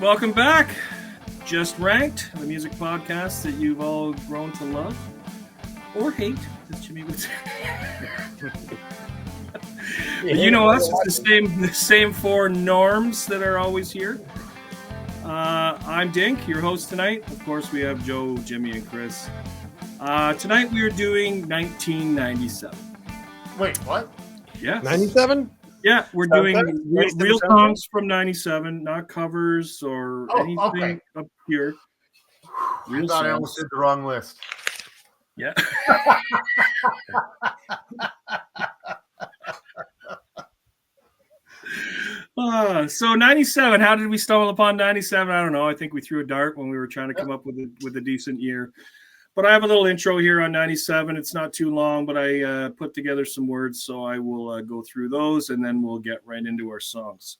Welcome back. Just Ranked, the music podcast that you've all grown to love or hate, as Jimmy would say. You know us, it's the same four norms that are always here. I'm Dink, your host tonight. Of course, we have Joe, Jimmy, and Chris. Tonight we are doing 1997. Wait, what? Yeah. 97? Yeah, we're doing real songs from 97, not covers or anything up here. I thought I almost did the wrong list. Yeah. So 97, how did we stumble upon 97? I don't know. I think we threw a dart when we were trying to come up with a decent year. But I have a little intro here on 97. It's not too long, but I put together some words, so I will go through those, and then we'll get right into our songs.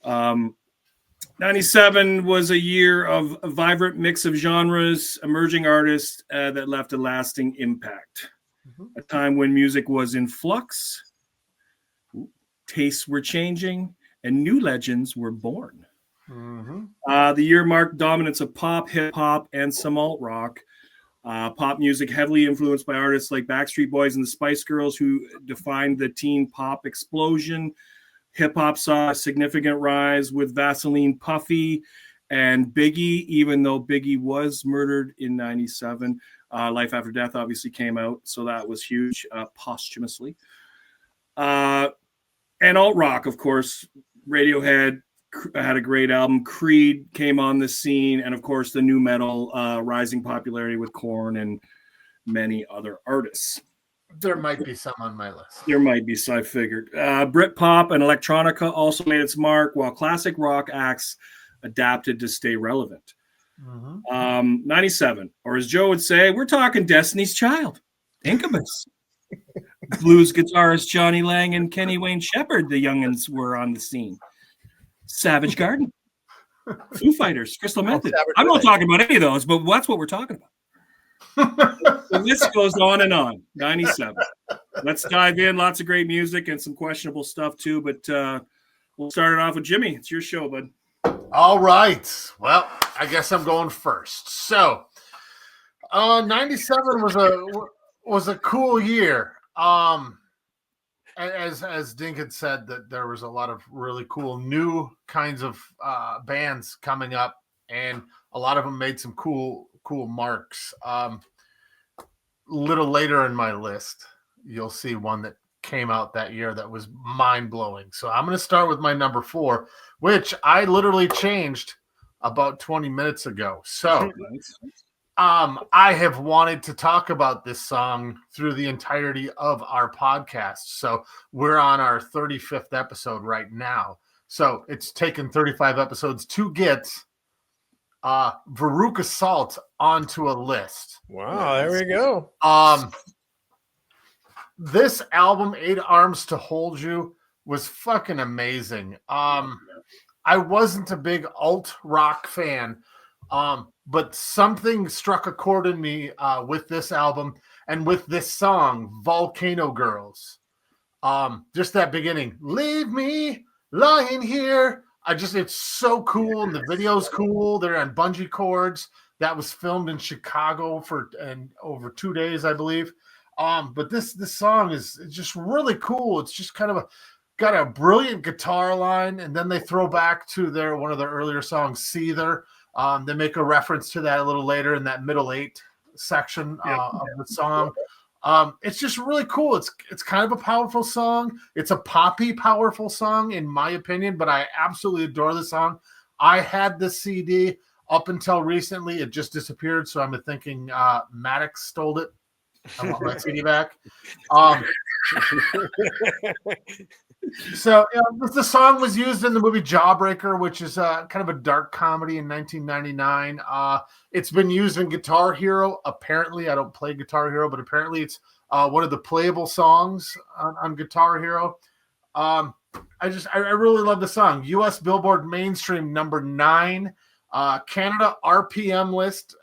97 was a year of a vibrant mix of genres, emerging artists that left a lasting impact. A time when music was in flux, tastes were changing, and new legends were born. The year marked dominance of pop, hip-hop, and some alt-rock. Pop music heavily influenced by artists like Backstreet Boys and the Spice Girls, who defined the teen pop explosion. Hip-hop saw a significant rise with Vaseline Puffy and Biggie, even though Biggie was murdered in 97. Life After Death obviously came out, so that was huge posthumously. And alt-rock, of course, Radiohead had a great album. Creed came on the scene, and of course the nu metal rising popularity with Korn and many other artists. There might be some on my list. There might be, so I figured. Britpop and electronica also made its mark, while classic rock acts adapted to stay relevant. 97, or as Joe would say, we're talking Destiny's Child, Incubus. Blues guitarist Johnny Lang and Kenny Wayne Shepherd, the youngins, were on the scene. Savage Garden, Foo Fighters, Crystal Method. I'm not talking about any of those, but that's what we're talking about. The list goes on and on. 97. Let's dive in. Lots of great music and some questionable stuff too, but we'll start it off with Jimmy. It's your show, bud. All right. Well, I guess I'm going first. So, 97 was a cool year. As Dink had said, that there was a lot of really cool new kinds of bands coming up, and a lot of them made some cool marks. Little later in my list, you'll see one that came out that year that was mind-blowing. So I'm going to start with my number 4, which I literally changed about 20 minutes ago. So I have wanted to talk about this song through the entirety of our podcast. So we're on our 35th episode right now. So it's taken 35 episodes to get Veruca Salt onto a list. Wow, there we go. This album, 8 Arms to Hold You, was fucking amazing. I wasn't a big alt rock fan, but something struck a chord in me with this album and with this song, Volcano Girls. Just that beginning, leave me lying here. It's so cool, and the video's cool. They're on bungee cords. That was filmed in Chicago for over 2 days, I believe. But this song is just really cool. It's just kind of got a brilliant guitar line, and then they throw back to one of their earlier songs, Seether. They make a reference to that a little later in that middle 8 section of the song. It's just really cool. It's kind of a powerful song. It's a poppy, powerful song, in my opinion, but I absolutely adore the song. I had this CD up until recently. It just disappeared, so I'm thinking Maddox stole it. I want my CD back. So the song was used in the movie Jawbreaker, which is kind of a dark comedy in 1999. It's been used in Guitar Hero. Apparently, I don't play Guitar Hero, but apparently it's one of the playable songs on Guitar Hero. I really love the song. U.S. Billboard Mainstream number 9, Canada RPM list.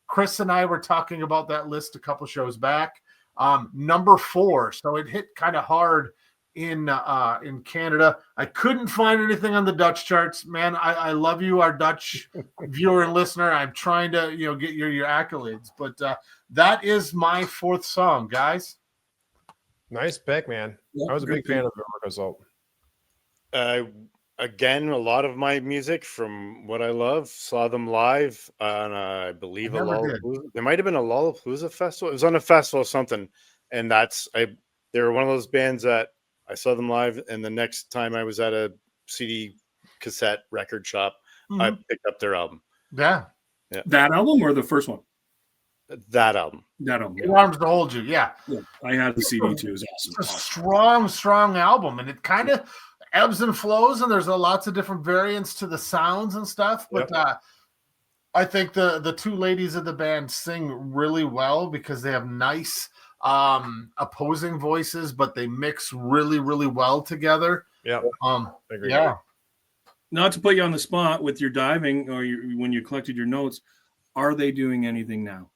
Chris and I were talking about that list a couple shows back. Number 4, so it hit kind of hard in Canada. I couldn't find anything on the Dutch charts. Man, I love you, our Dutch viewer and listener. I'm trying to get your accolades, but that is my fourth song, guys. Nice pick, man. Yeah, I was a big fan of Veruca Salt. Again, a lot of my music from what I love, saw them live on, I believe, a Lollapalooza. There might have been a Lollapalooza festival. It was on a festival or something. And they were one of those bands that I saw them live. And the next time I was at a CD cassette record shop, I picked up their album. Yeah. That album or the first one? That album. That album. Eight Arms to Hold You. Yeah. I had the CD too. It was awesome. It's a strong album, and it kind of ebbs and flows, and there's lots of different variants to the sounds and stuff. But I think the two ladies of the band sing really well because they have nice opposing voices, but they mix really, really well together. Yeah. Yeah. Not to put you on the spot with your diving or when you collected your notes, are they doing anything now?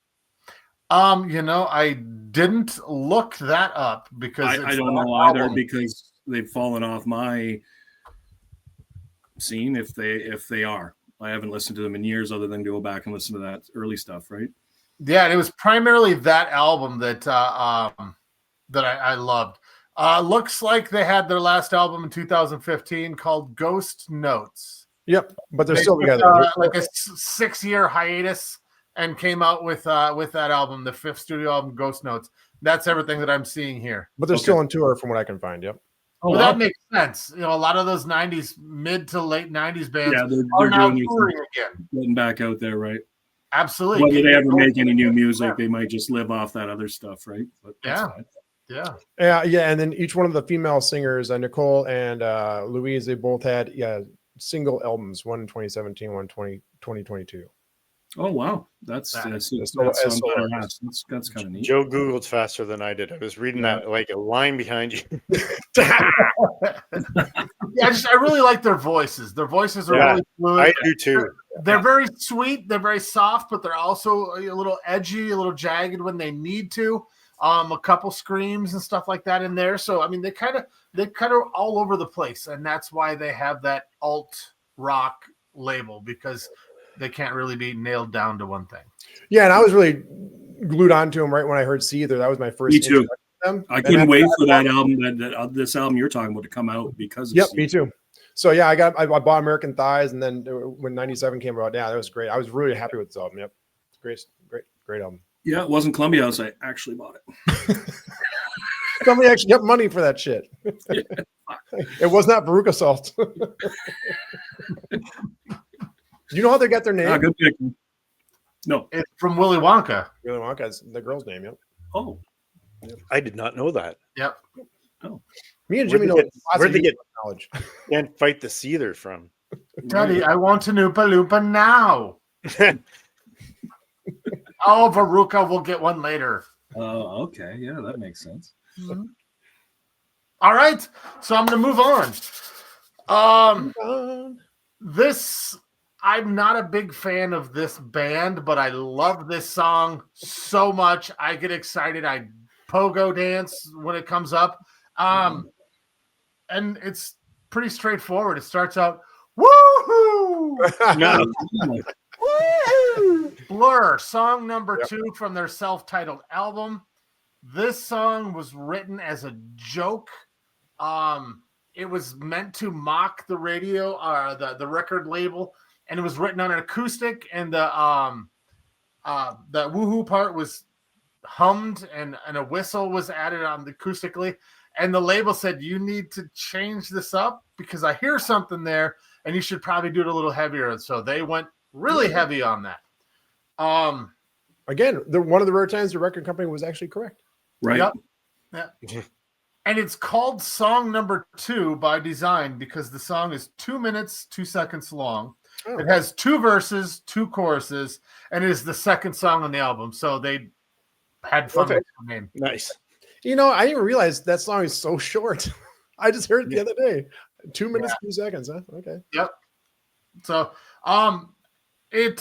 I didn't look that up because I don't know either because they've fallen off my scene if they are. I haven't listened to them in years other than go back and listen to that early stuff, right? Yeah, it was primarily that album that I loved. Looks like they had their last album in 2015 called Ghost Notes. Yep, but they're still together. Like a 6-year hiatus, and came out with that album, the fifth studio album, Ghost Notes. That's everything that I'm seeing here. But they're still on tour, from what I can find. Yep. Well, that makes sense. A lot of those '90s, mid to late '90s bands they're are now doing touring again. Getting back out there, right? Absolutely. Whether they ever make any new music, they might just live off that other stuff, right? But Yeah. And then each one of the female singers, Nicole and Louise, they both had single albums, one in 2017, one in 2022. Oh wow, that's kind of neat. Joe Googled faster than I did. I was reading that like a line behind you. I really like their voices. Their voices are really fluid. I do too. They're very sweet. They're very soft, but they're also a little edgy, a little jagged when they need to. A couple screams and stuff like that in there. So I mean, they kind of all over the place, and that's why they have that alt rock label, because they can't really be nailed down to one thing. Yeah, and I was really glued onto them right when I heard Seether. That was my first. Me too. I couldn't wait for that album, this album you're talking about, to come out because of Seether. Me too. So yeah, I bought American Thighs, and then when '97 came out, that was great. I was really happy with this album. Yep, great album. Yeah, it wasn't Columbia House. I actually bought it. Somebody actually got money for that shit. It was not Veruca Salt. Do you know how they got their name? Good pick. No, it's from Willy Wonka. Willy Wonka is the girl's name. Yep. Oh, I did not know that. Yep. Oh, me and Jimmy know where'd they get knowledge. Can't fight the Seether from. Daddy, I want to Noopa Loompa now. Oh, Veruca, we'll get one later. Oh, okay. Yeah, that makes sense. Mm-hmm. All right, so I'm going to move on. I'm not a big fan of this band, but I love this song so much. I get excited. I pogo dance when it comes up. And it's pretty straightforward. It starts out, woohoo! Woo! Blur, song number 2 from their self-titled album. This song was written as a joke. It was meant to mock the radio, the record label, and it was written on an acoustic, and the woohoo part was hummed, and a whistle was added on acoustically. And the label said, "You need to change this up because I hear something there, and you should probably do it a little heavier." And so they went really heavy on that. Again, one of the rare times the record company was actually correct. Right. Yep. Yeah. And it's called song number 2 by design because the song is 2 minutes, 2 seconds long. Oh. It has 2 verses, 2 choruses, and it is the second song on the album. So they had fun with the name. Nice. I didn't even realize that song is so short. I just heard it the other day. 2 minutes, 2 seconds, huh? Okay. Yep. So it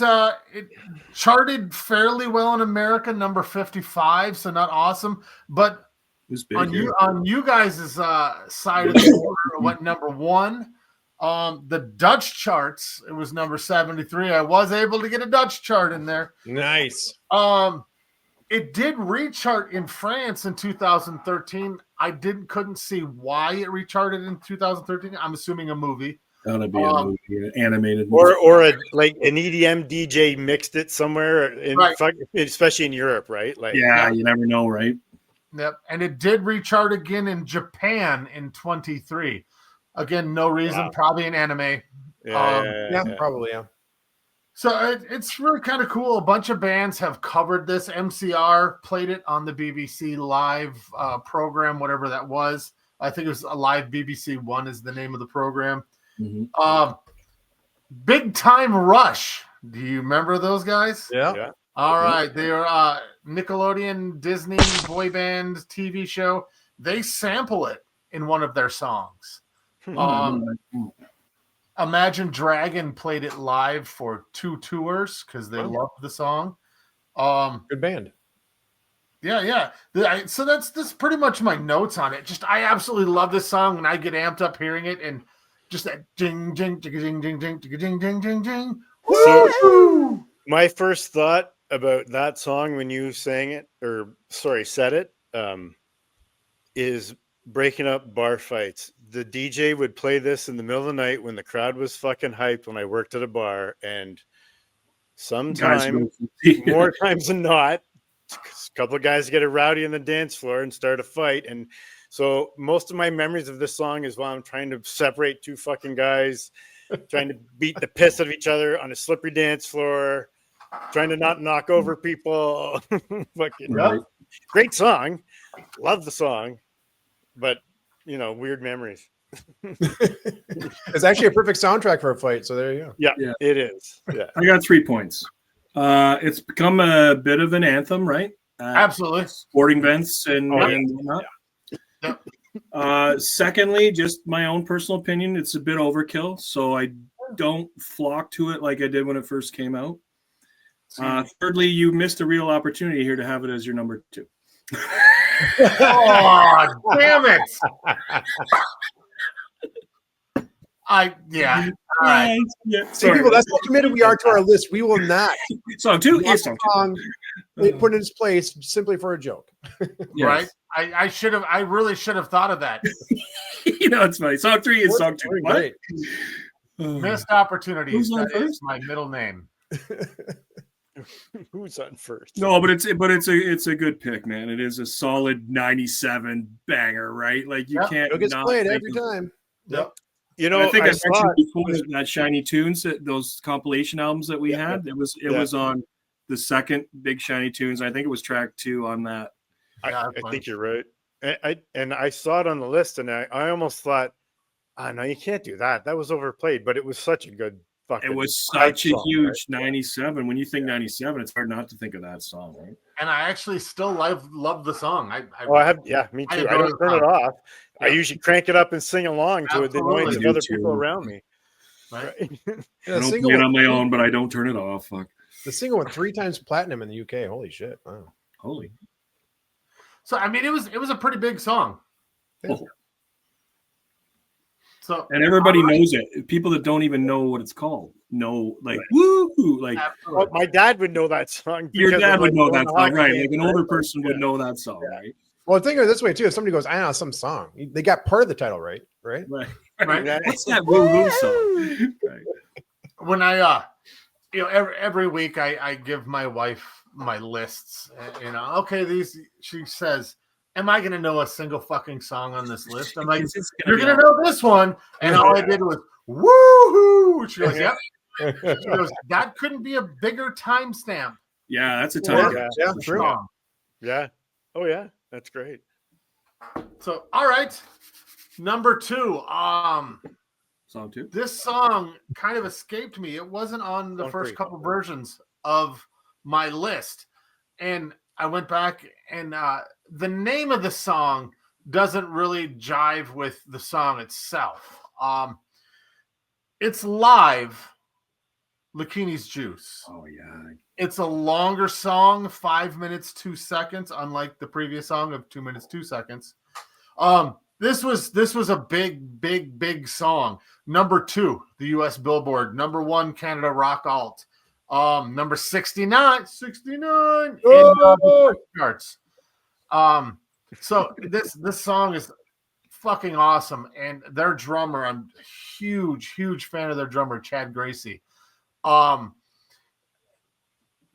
charted fairly well in America, number 55, so not awesome, but was big. On you guys' side of the order, went number 1. The Dutch charts, it was number 73. I was able to get a Dutch chart in there. Nice. It did rechart in France in 2013. I couldn't see why it recharted in 2013. I'm assuming a movie. Gotta be a movie, an animated or movie. like an EDM DJ mixed it somewhere, Right. Especially in Europe, right? Like, yeah, you never know, right? Yep, and it did rechart again in Japan in 23. Again, no reason. Wow. Probably an anime. Yeah, probably. Yeah. So it's really kind of cool. A bunch of bands have covered this. MCR played it on the BBC Live program, whatever that was. I think it was a live BBC One is the name of the program. Mm-hmm. Big Time Rush. Do you remember those guys? Yeah. All right. They are Nickelodeon, Disney boy band TV show. They sample it in one of their songs. Imagine Dragon played it live for 2 tours because they loved the song. Good band. Yeah. So that's pretty much my notes on it. Just I absolutely love this song and I get amped up hearing it and just that ding ding ding ding ding ding ding ding ding ding. So my first thought about that song when you sang it, said it, is breaking up bar fights. The DJ would play this in the middle of the night when the crowd was fucking hyped when I worked at a bar, and sometimes, more times than not, a couple of guys get a rowdy on the dance floor and start a fight. And so most of my memories of this song is while I'm trying to separate 2 fucking guys, trying to beat the piss out of each other on a slippery dance floor, trying to not knock over people. Fucking great song. Love the song. But, weird memories. It's actually a perfect soundtrack for a fight. So there you go. Yeah, it is. Yeah. I got 3 points. It's become a bit of an anthem, right? Absolutely. Sporting events and whatnot. Secondly, just my own personal opinion, it's a bit overkill, so I don't flock to it like I did when it first came out. Thirdly, you missed a real opportunity here to have it as your number 2. Oh, damn it. All right. See, people, that's how committed we are to our list. We will not. Song 2 is song 2. They put in its place simply for a joke. Right? I really should have thought of that. It's funny. Song 3 is song 2. What? Missed opportunities. Who's on That is first? my middle name. Who's on first? No, but it's a good pick, man. It is a solid 97 banger, right? Like you can't. It gets not played think every time. Yep. I think I mentioned before that Shiny Tunes, those compilation albums that we had. It was on the second Big Shiny Tunes. I think it was track 2 on that. I think you're right. I saw it on the list, and I almost thought, no, you can't do that. That was overplayed, but it was such a good fucking. It was such a huge 97. When you think 97, it's hard not to think of that song, right? And I actually still love the song. I have, me too. I don't turn it off. I usually crank it up and sing along to it, the annoyance of other people around me. Right? I don't play it on my own, but I don't turn it off. Fuck. The single went 3 times platinum in the UK. Holy shit! Wow. Holy. So I mean, it was a pretty big song. Oh. So and everybody knows it. People that don't even know what it's called know, like woo, like well, my dad would know that song. Your dad would know that song, right? Like an older person would know that song, right? Well, think of it this way too: if somebody goes, "I know some song," they got part of the title right. Right. What's that woo woo song? Right. When I, every week I give my wife my lists. Okay, she says, "Am I going to know a single fucking song on this list?" I'm like, "You're going to know this one," and all I did was woohoo. She goes, "Yep." She goes, "That couldn't be a bigger timestamp." Yeah, that's a time. Yeah, true. Yeah. Oh yeah, that's great. So, all right, number 2. Song 2. This song kind of escaped me. It wasn't on the first couple versions of my list, and I went back and the name of the song doesn't really jive with the song itself. It's live, Lucchini's Juice. Oh yeah. It's a longer song, 5 minutes 2 seconds, unlike the previous song of 2 minutes 2 seconds. This was a big song. Number 2, the U.S. Billboard. Number 1, Canada Rock Alt. Number 69 in the charts. So this song is fucking awesome, and their drummer, I'm huge fan of their drummer, Chad Gracie. The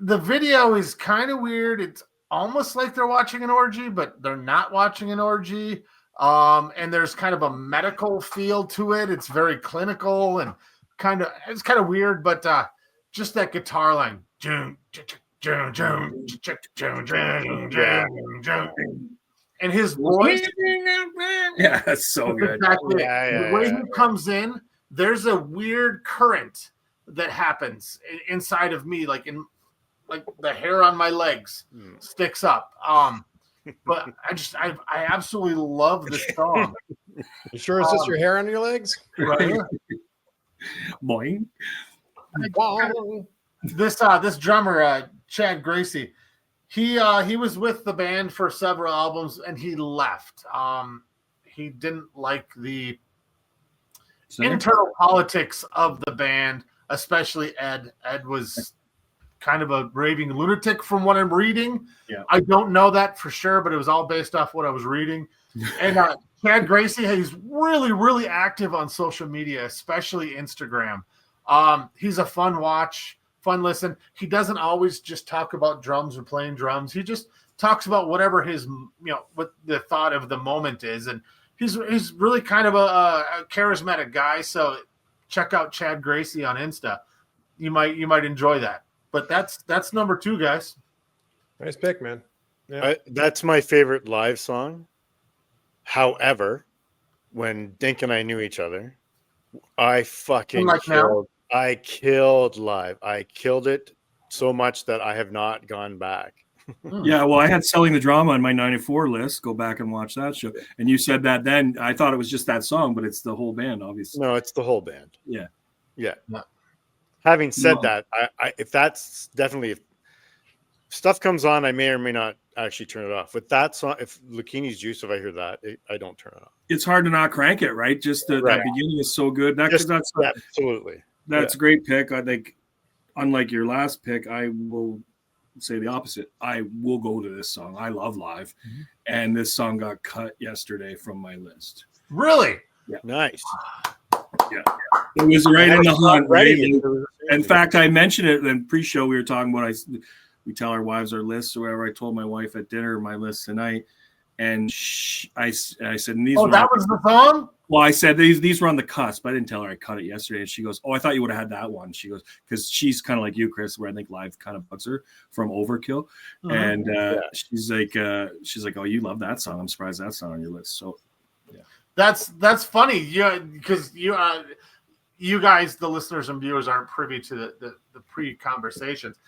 video is kind of weird. It's almost like they're watching an orgy, but they're not watching an orgy. And there's kind of a medical feel to it. It's very clinical and it's kind of weird, but just that guitar line. And his voice. Yeah, that's so good. Exactly. The way he comes in, there's a weird current that happens inside of me, like the hair on my legs sticks up. But I absolutely love this song. You sure it's just your hair on your legs? Right. Boing. This drummer, Chad Gracie, he was with the band for several albums and he left. He didn't like the internal politics of the band, especially Ed. Ed was kind of a raving lunatic from what I'm reading. Yeah. I don't know that for sure, but it was all based off what I was reading. And Chad Gracie, he's really active on social media, especially Instagram. He's a fun watch, fun listen. He doesn't always just talk about drums or playing drums. He just talks about whatever his, what the thought of the moment is. And he's really kind of a charismatic guy. So check out Chad Gracie on Insta. You might enjoy that. But that's number 2, guys. Nice pick, man. Yeah. That's my favorite live song. However, when Dink and I knew each other, I fucking killed. I killed live. I killed it so much that I have not gone back. Yeah, well, I had Selling the Drama on my 94 list. Go back and watch that show. And you said that then. I thought it was just that song, but it's the whole band, obviously. No, it's the whole band. Yeah. Having said that, if that's definitely, if stuff comes on, I may or may not actually turn it off. With that song, if Lucchini's Juice, if I hear that, I don't turn it off. It's hard to not crank it, right? Just that beginning is so good. Absolutely. That's a great pick. I think, unlike your last pick, I will say the opposite. I will go to this song. I love live, and this song got cut yesterday from my list. Really? Yeah. Nice. Yeah. It was right in the hunt. Right? In fact, I mentioned it in pre-show. We were talking about we tell our wives our lists or whatever. I told my wife at dinner my list tonight, and I said, "These." Oh, that was the song. Well, I said these were on the cusp. I didn't tell her I cut it yesterday. And she goes, "Oh, I thought you would have had that one." She goes, because she's kind of like you, Chris, where I think live kind of bugs her from Overkill. And she's like, "Oh, you love that song. I'm surprised that's not on your list." So, yeah, that's funny. Yeah, because you guys, the listeners and viewers, aren't privy to the pre-conversations.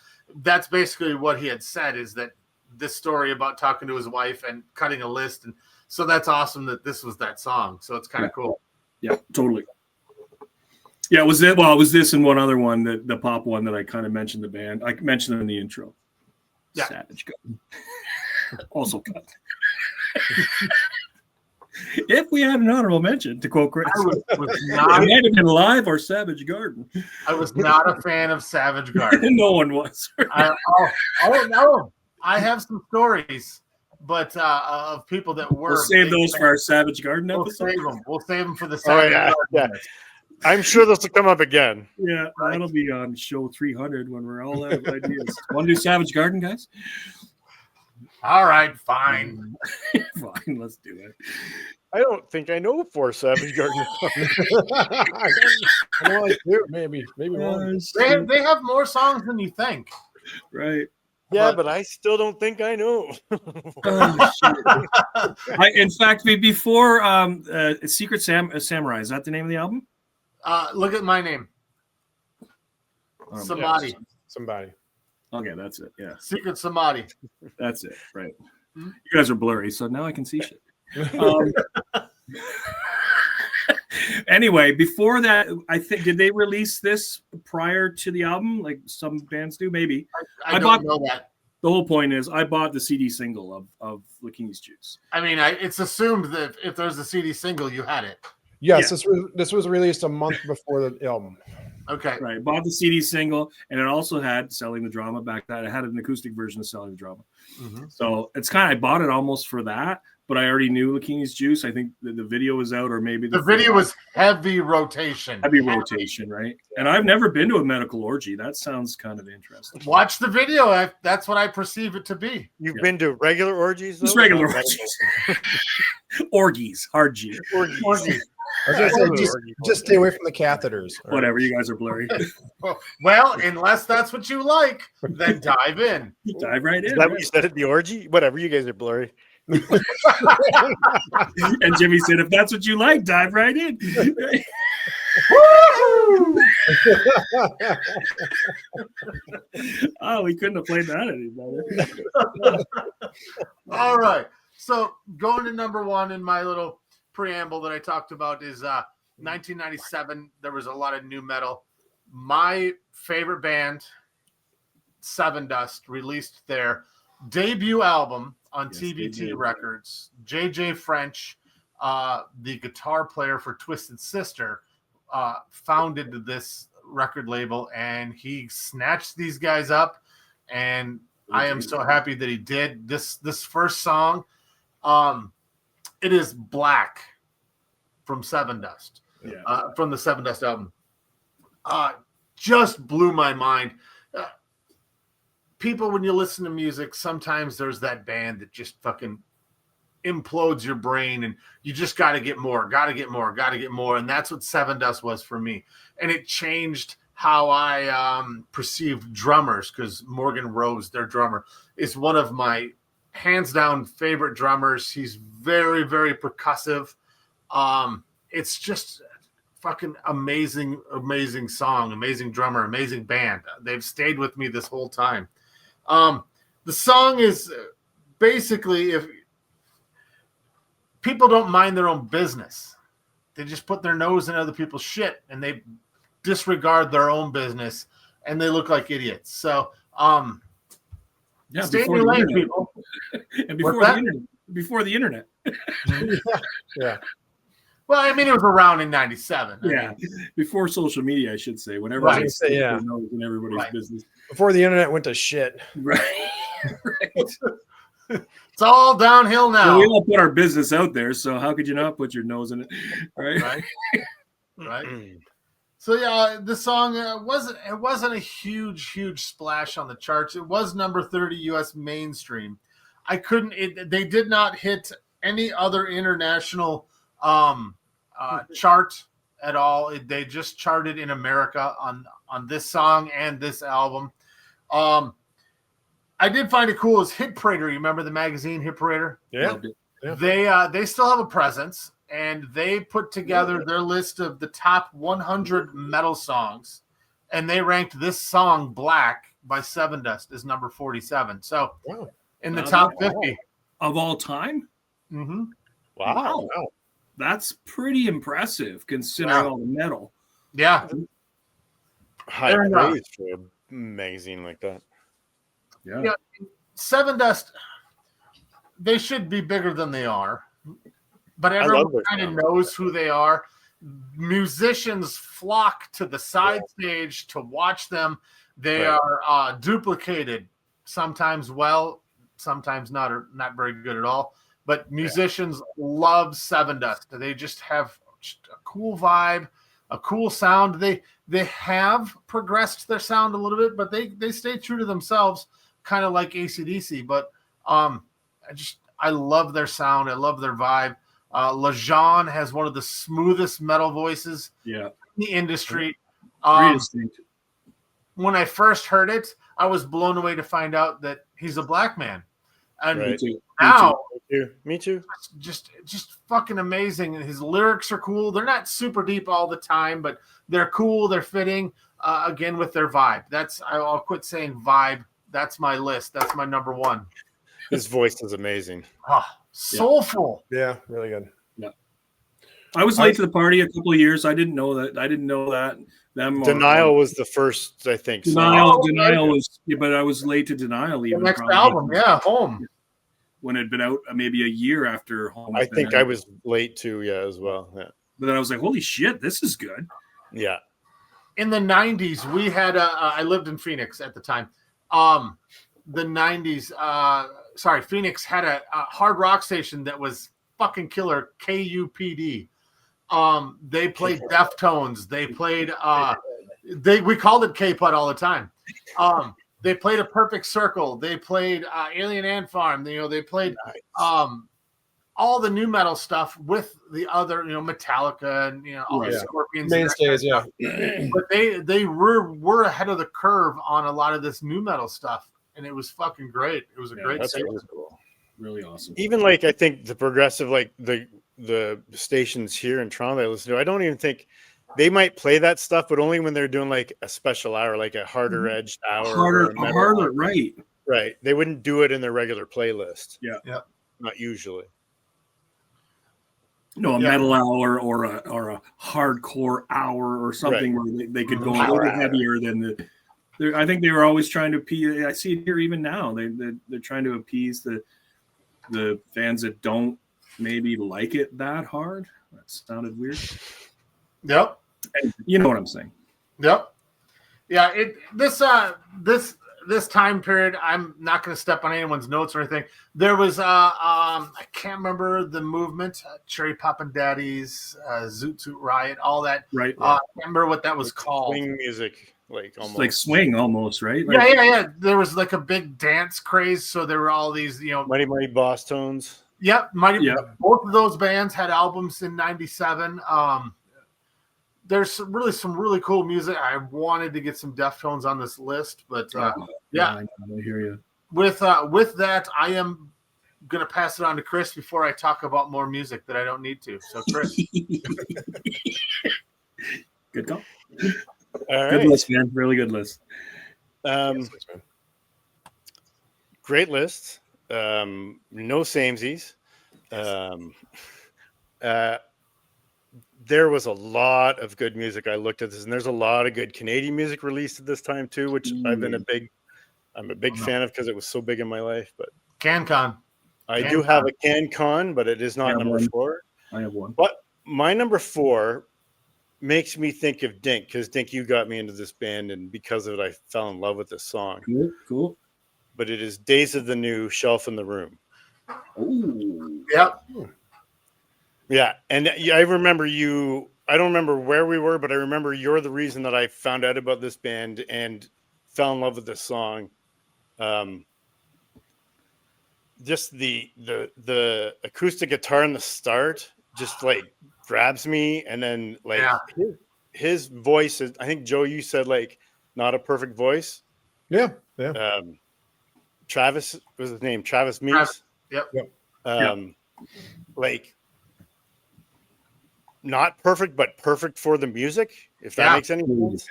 That's basically what he had said, is that this story about talking to his wife and cutting a list. And so that's awesome that this was that song. So it's kind of cool. Yeah, totally. Yeah, it was it. Well, it was this and one other one, the pop one that I kind of mentioned the band. I mentioned it in the intro. Yeah. Savage Garden. Also cut. If we had an honorable mention, to quote Chris, it might have been Live or Savage Garden. I was not a fan of Savage Garden. No one was. No. I have some stories, but of people that were. We'll save those for our Savage Garden episode. We'll save them for the Savage Garden. Yeah. I'm sure this will come up again. Yeah, that'll be on show 300 when we're all out of ideas. Want to do Savage Garden, guys? All right, fine. Fine, let's do it. I don't think I know 4 Savage Garden. I know like 2, maybe one. They have more songs than you think. Right. Yeah, but I still don't think I know. In fact, before Secret Samurai, is that the name of the album? Look at my name. Somebody. Somebody. Okay, that's it. Yeah. Secret Samadhi. That's it. Right. Mm-hmm. You guys are blurry, so now I can see shit. Anyway, before that, I think did they release this prior to the album? Like some bands do, maybe. I don't know that. The whole point is, I bought the CD single of Lakini's Juice. I mean, it's assumed that if there's a CD single, you had it. Yes, this was released a month before the album. Okay. Right. Bought the CD single, and it also had Selling the Drama back then. It had an acoustic version of Selling the Drama. Mm-hmm. So it's kind of, I bought it almost for that, but I already knew Lakini's Juice. I think the video was out, or maybe the video was heavy rotation. Heavy rotation, right? And I've never been to a medical orgy. That sounds kind of interesting. Watch the video. That's what I perceive it to be. You've been to regular orgies? Just regular orgies. Orgies. Hard G. Orgies. I was gonna say, just stay away from the catheters. Whatever, you guys are blurry. Well, unless that's what you like, then dive in. Dive right in. Is that what you said at the orgy? Whatever, you guys are blurry. And Jimmy said, if that's what you like, dive right in. Oh, we couldn't have played that any better. All right. So going to number one in my little preamble that I talked about is 1997. There was a lot of new metal. My favorite band, Sevendust, released their debut album on TBT Records. JJ French, the guitar player for Twisted Sister, founded this record label, and he snatched these guys up, and I am so happy that he did. This first song, it is Black from Sevendust, from the Sevendust album. Just blew my mind. People, when you listen to music, sometimes there's that band that just fucking implodes your brain, and you just got to get more, and that's what Sevendust was for me. And it changed how I perceived drummers, because Morgan Rose, their drummer, is one of my hands down favorite drummers. He's very, very percussive. It's just fucking amazing song, amazing drummer, amazing band. They've stayed with me this whole time. The song is basically, if people don't mind their own business, they just put their nose in other people's shit and they disregard their own business and they look like idiots. So, stay in your lane, people. And before the internet. Yeah. Well, I mean, it was around in 97. I mean, before social media, I should say. Whenever Right. I say, Yeah. in everybody's business. Before the internet went to shit. Right. It's all downhill now. Well, we all put our business out there, so how could you not put your nose in it? Right. Right. So yeah, the song wasn't a huge splash on the charts. It was number 30 US mainstream. They did not hit any other international chart at all. They just charted in America on this song and this album. I did find it cool as Hit Parader. You remember the magazine Hit Parader? Yeah. They still have a presence, and they put together their list of the top 100 metal songs, and they ranked this song Black by Sevendust as number 47. So in the top 50 of all time. Mm-hmm. Wow. That's pretty impressive considering all the metal. Yeah. High praise for a magazine like that. Yeah. Sevendust, they should be bigger than they are, but everyone kind of knows who they are. Musicians flock to the side stage to watch them. They are duplicated, sometimes well, sometimes not, or not very good at all. But musicians love Sevendust. They just have a cool vibe, a cool sound. They have progressed their sound a little bit, but they stay true to themselves, kind of like AC/DC. But I love their sound. I love their vibe. Lajon has one of the smoothest metal voices in the industry. When I first heard it, I was blown away to find out that he's a black man. And now, me too. Just fucking amazing. And his lyrics are cool. They're not super deep all the time, but they're cool. They're fitting. Again, with their vibe. I'll quit saying vibe. That's my list. That's my number one. His voice is amazing. Soulful. Yeah, really good. Yeah. I was late to the party a couple of years. I didn't know that. Them Denial was the first, I think. Denial was, but I was late to Denial The even. next probably, album, yeah, Home. when it had been out maybe a year after Home. I think I was late too, as well. Yeah. But then I was like, holy shit, this is good. Yeah. In the 90s, we had I lived in Phoenix at the time. The 90s, Phoenix had a hard rock station that was fucking killer, KUPD. They played Deftones. They played we called it K-Put all the time. They played A Perfect Circle. They played Alien Ant Farm. They played all the new metal stuff with the other, Metallica and all the Scorpions mainstays. Yeah, but they were ahead of the curve on a lot of this new metal stuff, and it was fucking great. It was a great That's station. really cool. Really awesome. Even like I think the progressive, like the stations here in Toronto I listen to, I don't even think they might play that stuff, but only when they're doing like a special hour, like a harder edged hour. Harder, right. Right. They wouldn't do it in their regular playlist. Yeah. Yeah. Not usually. No, a metal hour or a hardcore hour or something where they could go a little heavier than I think they were always trying to appease. I see it here even now. They're trying to appease the fans that don't maybe like it that hard. That sounded weird. Yep. And you know what I'm saying. Yep. Yeah. This time period, I'm not going to step on anyone's notes or anything. There was I can't remember the movement, Cherry Poppin' Daddies, Zoot Suit Riot, all that. Right. I can't remember what that was called. Swing music, like almost It's like swing, almost, right? Yeah. There was like a big dance craze, so there were all these, Mighty Mighty Boss Tones. Yep, both of those bands had albums in '97. There's some really cool music. I wanted to get some Deftones on this list, but I hear you. With that, I am gonna pass it on to Chris before I talk about more music that I don't need to. So, Chris, good call. All Good right. list, man. Really good list. Great list. No samesies. There was a lot of good music. I looked at this, and there's a lot of good Canadian music released at this time too, which I'm a big fan of because it was so big in my life. But CanCon. I do have a CanCon, but it is not number 4. I have one. But my number 4 makes me think of Dink, because Dink, you got me into this band, and because of it, I fell in love with this song. Cool. But it is Days of the New, Shelf in the Room. Ooh. Yep. Yeah, and I remember you. I don't remember where we were, but I remember you're the reason that I found out about this band and fell in love with this song. Just the acoustic guitar in the start just like grabs me, and then like his voice is. I think Joe, you said like not a perfect voice. Yeah. Travis was his name. Travis Meeks. Yep. Like. Not perfect, but perfect for the music, if that makes any sense.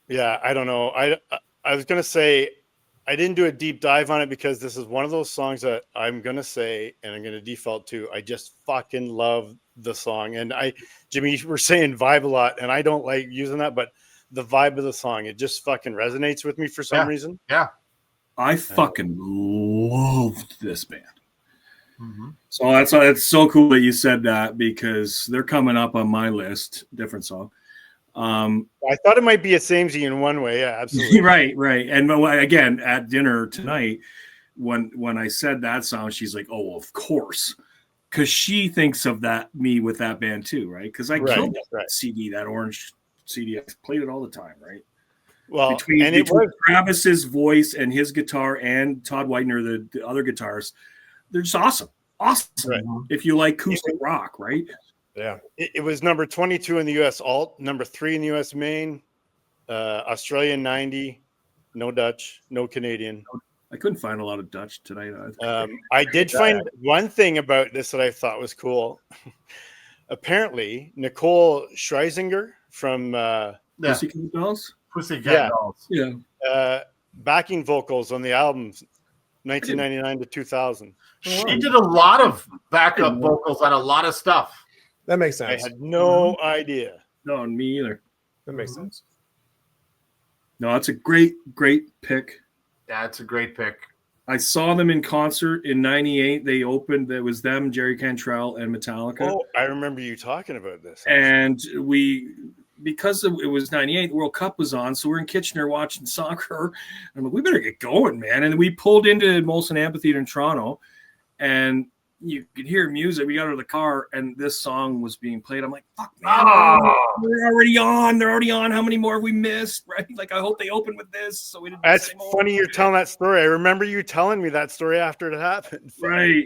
Yeah. I don't know. I was gonna say I didn't do a deep dive on it because this is one of those songs that I'm gonna say, and I'm gonna default to. I just fucking love the song. And Jimmy, you were saying vibe a lot, and I don't like using that, but the vibe of the song, it just fucking resonates with me for some reason. Yeah. I fucking loved this band. Mm-hmm. So that's so cool that you said that, because they're coming up on my list. Different song. I thought it might be a samey in one way. Yeah, absolutely. right. And again, at dinner tonight, when I said that song, she's like, "Oh, of course," because she thinks of me with that band too, right? Because I killed that CD, that orange CD. I played it all the time, right? Well, between Travis's voice and his guitar and Todd Whitener, the other guitarist. They're just awesome. Right. If you like acoustic rock, right? Yeah. It was number 22 in the U.S. alt, number 3 in the U.S. main, Australian 90, no Dutch, no Canadian. I couldn't find a lot of Dutch tonight. I did find one thing about this that I thought was cool. Apparently, Nicole Scherzinger from Pussycat Dolls. Pussycat Dolls. Yeah. Backing vocals on the album 1999 to 2000. She did a lot of backup vocals on a lot of stuff. That makes I sense. had no idea. No, me either. That makes sense. No, it's a great pick. Yeah, it's a great pick. I saw them in concert in '98. They opened. It was them, Jerry Cantrell, and Metallica. Oh, I remember you talking about this. And because it was '98, the World Cup was on, so we're in Kitchener watching soccer. I'm like, we better get going, man. And we pulled into Molson Amphitheater in Toronto, and you could hear music. We got out of the car, and this song was being played. I'm like, fuck, man, they're already on. They're already on. How many more have we missed? Right? Like, I hope they open with this. So we didn't. That's funny you're telling that story. I remember you telling me that story after it happened. Right.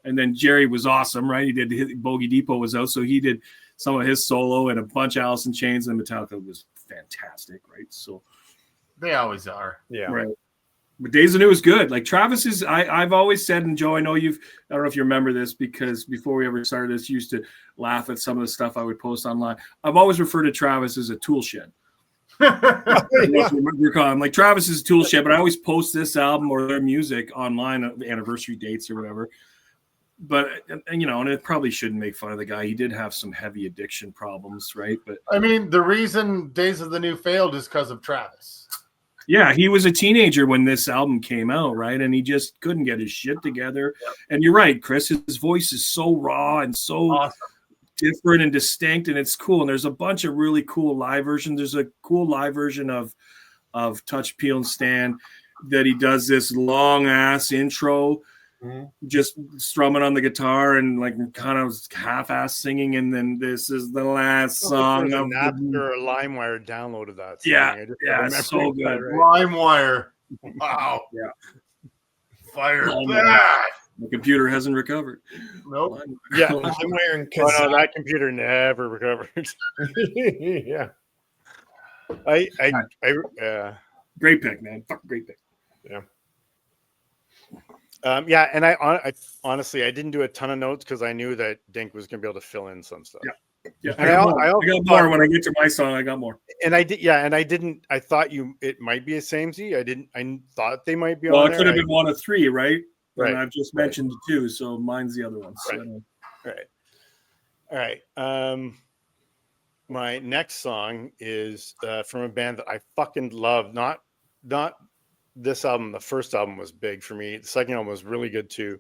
And then Jerry was awesome, right? He did Bogey Depot was out, so he did some of his solo and a bunch of Alice in Chains, and Metallica was fantastic, right? So they always are. Yeah. Right. But Days of New is good. Like Travis is, I've always said, and Joe, I know I don't know if you remember this, because before we ever started this, you used to laugh at some of the stuff I would post online. I've always referred to Travis as a tool shed. I'm like, Travis is a tool shed, but I always post this album or their music online, the anniversary dates or whatever. But and it probably shouldn't make fun of the guy. He did have some heavy addiction problems, right? But I mean, the reason Days of the New failed is because of Travis. Yeah, he was a teenager when this album came out, right? And he just couldn't get his shit together. Yep. And you're right, Chris. His voice is so raw and so awesome, different and distinct, and it's cool. And there's a bunch of really cool live versions. There's a cool live version of Touch, Peel, and Stand that he does this long ass intro, just strumming on the guitar and like kind of half-ass singing, and then this is the last song. Napster or LimeWire downloaded that song. Yeah, it's so good. Right? LimeWire. Wow. Yeah. Fire that. The computer hasn't recovered. Nope. Yeah. LimeWire and no, that computer never recovered. Yeah. Great pick, man. Fucking great pick. Yeah. Yeah, and I honestly didn't do a ton of notes because I knew that Dink was going to be able to fill in some stuff. Yeah. And I got more when I get to my song. I got more. And I did. Yeah, and I didn't. I thought it might be a samey. I thought they might be. Well, on it could have been one of three, right? Right. And I've just mentioned two, so mine's the other one. Right. All right. My next song is from a band that I fucking love. Not this album. The first album was big for me. The second album was really good too.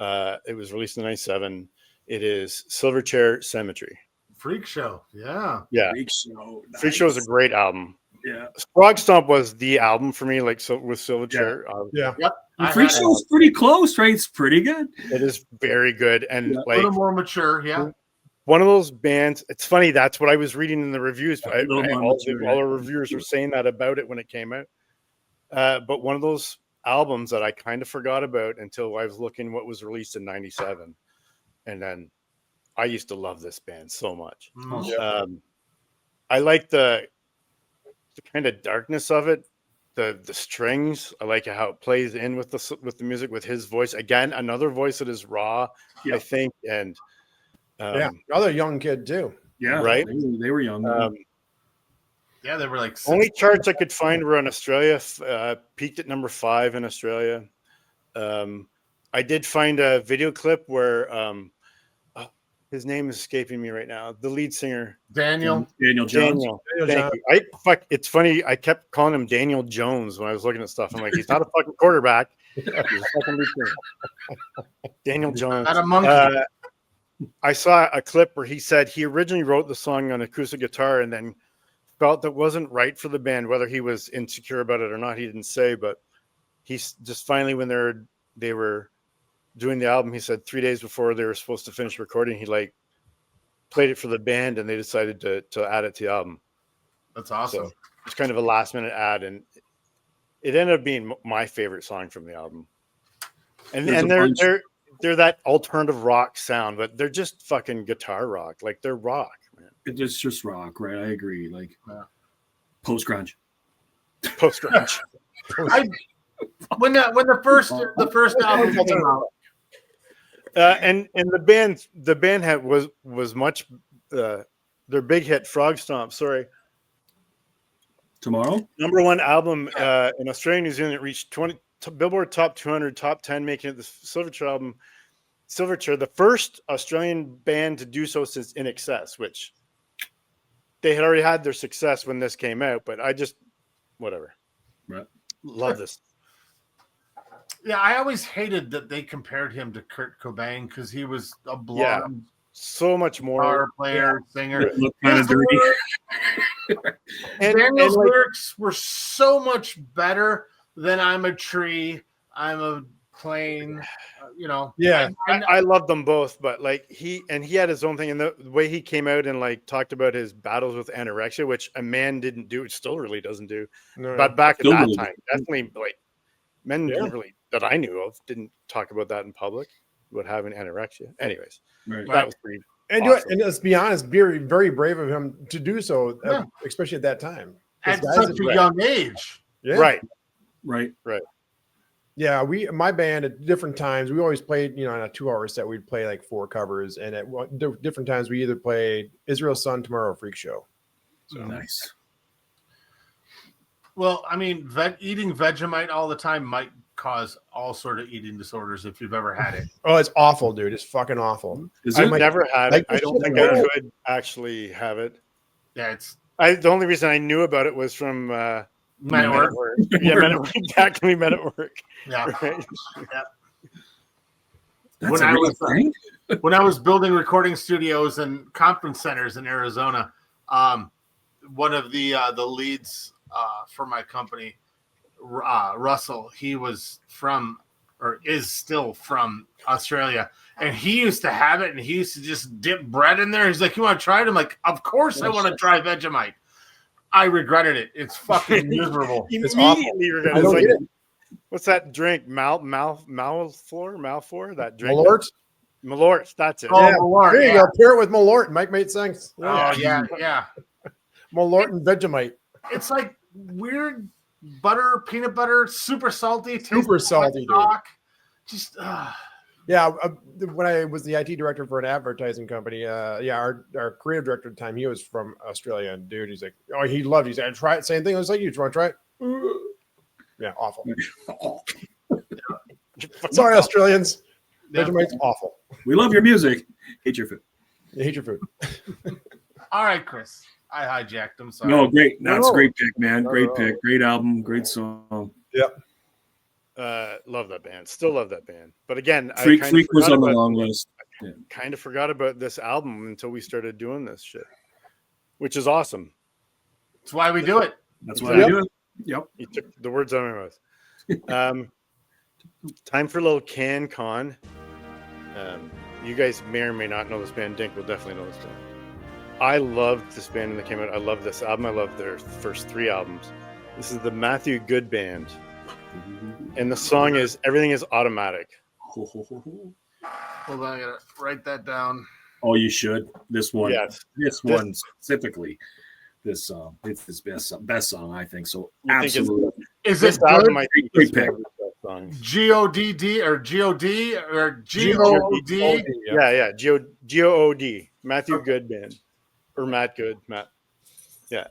It was released in '97. It is Silverchair Symmetry. Freak Show. Yeah. Freak Show. Nice. Freak Show is a great album. Yeah. Frog Stomp was the album for me, like so with Silverchair. Yeah. Yep. Freak Show's pretty close, right? It's pretty good. It is very good. And a little more mature. Yeah. One of those bands. It's funny. That's what I was reading in the reviews. All the reviewers were saying that about it when it came out. But one of those albums that I kind of forgot about until I was looking what was released in '97. And then I used to love this band so much. I like the kind of darkness of it, the strings. I like how it plays in with the music with his voice. Again, another voice that is raw, I think. And another young kid too. Yeah, right. They were young. Yeah, they were like only charts I could find were in Australia. Peaked at number 5 in Australia. I did find a video clip where his name is escaping me right now. The lead singer, Daniel Jones. Thank you. It's funny. I kept calling him Daniel Jones when I was looking at stuff. I'm like, he's not a fucking quarterback. He's a fucking lead singer. Daniel Jones. Not a monkey. I saw a clip where he said he originally wrote the song on acoustic guitar and then felt that wasn't right for the band, whether he was insecure about it or not. He didn't say, but he's just finally when they were doing the album, he said 3 days before they were supposed to finish recording, he played it for the band and they decided to add it to the album. That's awesome. So it's kind of a last minute add, and it ended up being my favorite song from the album. And they're that alternative rock sound, but they're just fucking guitar rock. Like they're rock, man. It's just rock, right? I agree. Like post grunge. When the first album came out. And the band was much their big hit Frog Stomp. Sorry, Tomorrow number 1 album in Australia and New Zealand. It reached Billboard Top 200, Top 10, making it the Silverchair album. Silverchair, the first Australian band to do so since In Excess, which they had already had their success when this came out, but I just, whatever. Right. Love this. Yeah, I always hated that they compared him to Kurt Cobain because he was a blonde So much more. guitar player, singer. Look kind of dirty. Daniel's like, lyrics were so much better than "I'm a tree, I'm a plane." Yeah. I love them both, but like he had his own thing, and the way he came out and like talked about his battles with anorexia, which a man didn't do, it still really doesn't do. No, But back at Still that really time, definitely like men didn't really, that I knew of, didn't talk about that in public about having anorexia. Anyways, Right. that was pretty. and, awesome. and let's be honest, very, very brave of him to do so, Yeah. especially at that time. 'Cause At guys such is a rap. young age. Yeah. Right. Yeah, my band at different times, we always played, in a 2-hour set, we'd play like 4 covers. And at different times, we either played Israel Sun, Tomorrow Freak Show. So Nice. Well, I mean, eating Vegemite all the time might cause all sort of eating disorders if you've ever had it. Oh, it's awful, dude. It's fucking awful. Is I it? I've never had like it. I the don't shit think out I of could actually have it. Yeah, it's The only reason I knew about it was from Men at Work. Yeah, Men at Work. Exactly, Men at Work. Yeah. Right? That's When a I real was, thing? When I was building recording studios and conference centers in Arizona, one of the leads for my company, Russell, he was from, or is still from, Australia, and he used to have it, and he used to just dip bread in there. He's like, "You want to try it?" I'm like, "Of course, I want to try Vegemite." I regretted it. It's fucking miserable. It's awful. Immediately I regret it. don't It's get like, it. what's that drink? Malfour? That drink? Malort? Malort, that's it. Oh, Yeah. Lord, There you yeah. go. Pair it with Malort. Mike made sense. Oh yeah, yeah. Malort and Vegemite. It's like weird butter, peanut butter, super salty, tastes Super like salty, dude. stock. Just Yeah, when I was the IT director for an advertising company, our creative director at the time, he was from Australia, and dude, he's like, oh, he loved it. He said, try it, same thing. I was like, you want to try it? Yeah, awful. Sorry, Australians. Yeah. Vegemite's awful. We love your music. Hate your food. You hate your food. all right, Chris. I hijacked. I'm sorry. No, great. That's a No. great pick, man. No, Great no. pick. Great album. Great song. Love that band. Still love that band. But again, Freak was on the about, long list. kind of forgot about this album until we started doing this shit, which is awesome. That's why we do it. That's why I do it. Yep. You took the words out of my mouth. Time for a little CanCon. You guys may or may not know this band. Dink will definitely know this band. I loved this band when they came out. I love this album. I love their first 3 albums. This is the Matthew Good Band. And the song is Everything is Automatic. Hold on, I gotta write that down. Oh, you should. This one. Yes. This one specifically. This song. It's his best song, I think. So You think it's- absolutely. Is This it album, good? I think, Great is pick. one of the best songs. G-O-D-D or G-O-D or G-O-D? Yeah. G-O-O-D. Matthew Good Band. Or Matt Good. Matt. Yeah.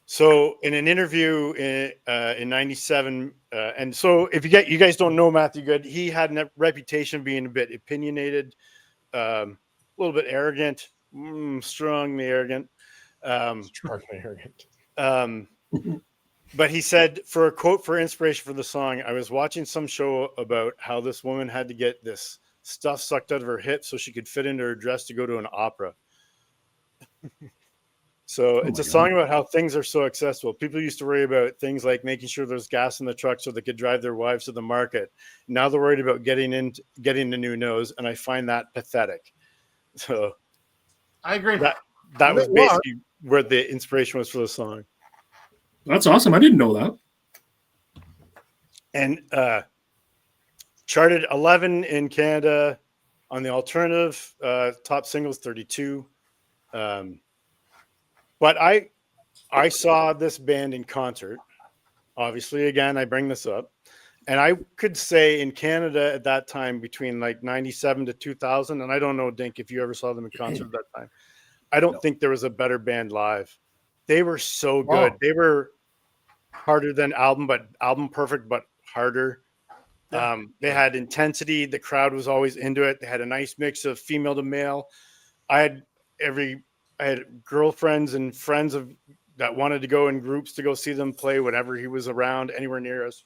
So in an interview in 97, and so if you guys don't know Matthew Good, he had a reputation of being a bit opinionated, a little bit arrogant, strongly arrogant. Strongly arrogant. But he said, for a quote for inspiration for the song, I was watching some show about how this woman had to get this stuff sucked out of her hips so she could fit into her dress to go to an opera. So it's a song about how things are so accessible. People used to worry about things like making sure there's gas in the truck so they could drive their wives to the market. Now they're worried about getting a new nose, and I find that pathetic. So I agree. that was basically where the inspiration was for the song. That's awesome. I didn't know that. And charted 11 in Canada on the alternative top singles 32. But I saw this band in concert. Obviously, again, I bring this up. And I could say in Canada at that time, between like 97 to 2000, and I don't know, Dink, if you ever saw them in concert at that time. I don't think there was a better band live. They were so good. Oh. They were harder than album, but album perfect, but harder. They had intensity. The crowd was always into it. They had a nice mix of female to male. I had girlfriends and friends that wanted to go in groups to go see them play whenever he was around, anywhere near us.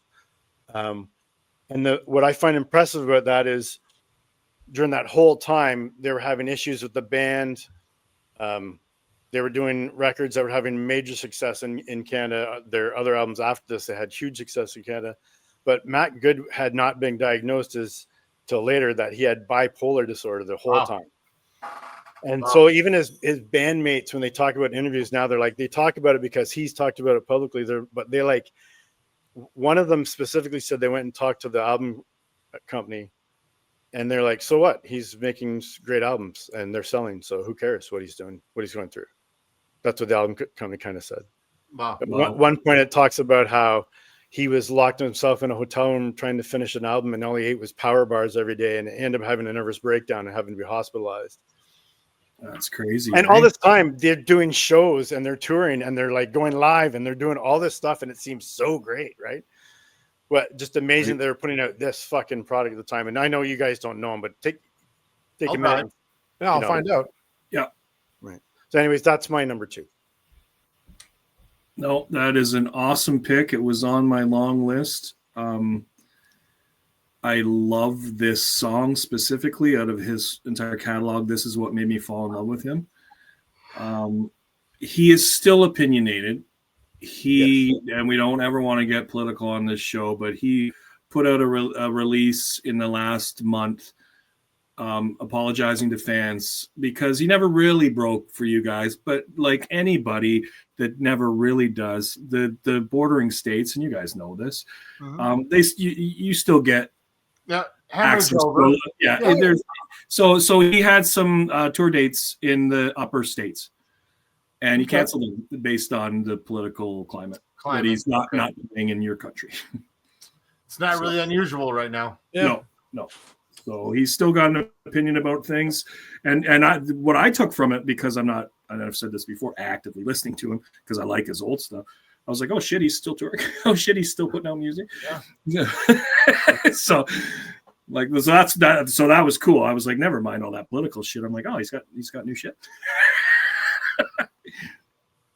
And what I find impressive about that is during that whole time, they were having issues with the band. They were doing records that were having major success in Canada. Their other albums after this, they had huge success in Canada. But Matt Good had not been diagnosed till later that he had bipolar disorder the whole time. And so even his bandmates, when they talk about interviews now, they're like, they talk about it because he's talked about it publicly. But they like, one of them specifically said they went and talked to the album company and they're like, so what? He's making great albums and they're selling. So who cares what he's doing, what he's going through? That's what the album company kind of said. Wow. At one point it talks about how he was locked himself in a hotel room trying to finish an album and all he ate was power bars every day and ended up having a nervous breakdown and having to be hospitalized. That's crazy. And all this time they're doing shows and they're touring and they're like going live and they're doing all this stuff and it seems so great, right? But just amazing they're putting out this fucking product at the time. And I know you guys don't know him, but take a minute. Yeah, I'll find out. Yeah. Right. So anyways, that's my number 2. No, that is an awesome pick. It was on my long list. I love this song specifically out of his entire catalog. This is what made me fall in love with him. He is still opinionated. And we don't ever want to get political on this show, but he put out a release in the last month apologizing to fans because he never really broke for you guys, but like anybody that never really does, the bordering states, and you guys know this, you still get access. There's so he had some tour dates in the upper states, and he canceled them based on the political climate that he's not living in your country. It's not really unusual right now. No. So he's still got an opinion about things, and what I took from it, because I've said this before, actively listening to him because I like his old stuff. I was like, oh shit, he's still touring. Oh shit, he's still putting out music. Yeah. So that's that. So that was cool. I was like, never mind all that political shit. I'm like, oh, he's got new shit.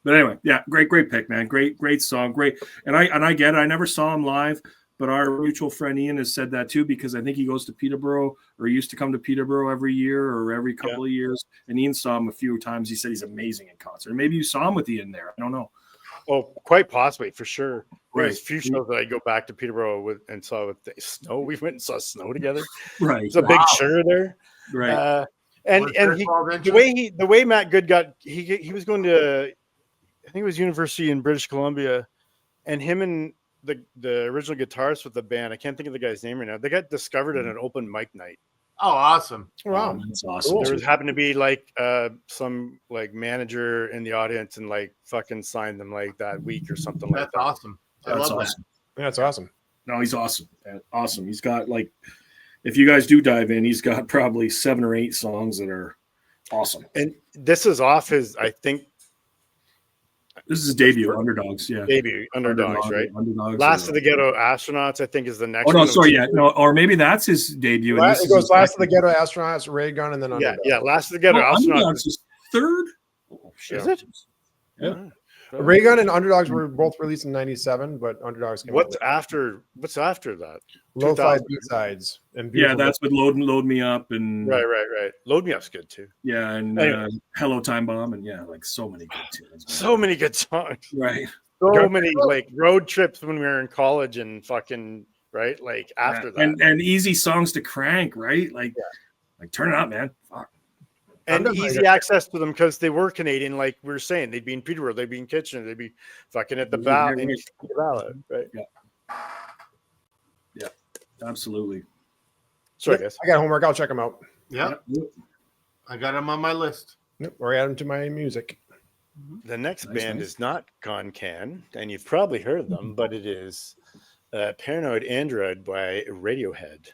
But anyway, yeah, great pick, man. Great song, great. And I get it. I never saw him live. But our mutual friend Ian has said that too, because I think he goes to Peterborough, or he used to come to Peterborough every year or every couple of years. And Ian saw him a few times. He said he's amazing in concert. Maybe you saw him with Ian there. I don't know. Oh, quite possibly, for sure. Right. There's a few shows that I go back to Peterborough and saw with the snow. We went and saw ssnow together. Right. It's a big shirt there. Right. And the way Matt Good got, he was going to, I think it was University in British Columbia, and him and the original guitarist with the band, I can't think of the guy's name right now, they got discovered at an open mic night. Oh, awesome. Wow. That's awesome. There happened to be like some like manager in the audience and like fucking signed them like that week or something like that. That's awesome. I love that. That's awesome. No, he's awesome. Awesome. He's got like, if you guys do dive in, he's got probably 7 or 8 songs that are awesome. And this is off his, I think, this is his debut, Underdogs. Yeah. Debut, Underdogs, right? Underdogs. Last of the Ghetto Astronauts, I think, is the next one. one. Sorry, yeah. No, or maybe that's his debut. It goes Last of the Ghetto Astronauts, Ray Gun, and then Underdogs. Yeah, Last of the Ghetto Astronauts is third. Oh, shit. Is it? Yeah. Ray Gun and Underdogs were both released in '97, but Underdogs came What's after that? Lo-Fi B-sides. And yeah, that's with Load Me Up and right. Load Me Up's good too. Yeah, and anyway. Hello Time Bomb, and yeah, like so many good tunes. So many good songs. Right. So many like road trips when we were in college and fucking right, like after that. And easy songs to crank, right? Like turn it up, man. Fuck. And easy access to them because they were Canadian, like we were saying. They'd be in Peterborough, they'd be in Kitchener, they'd be fucking at the Valley, right? Yeah, absolutely. Sorry, guys. I got homework. I'll check them out. Yep. I got them on my list. Yep. Or add them to my music. The next band is not Can, and you've probably heard them, but it is Paranoid Android by Radiohead.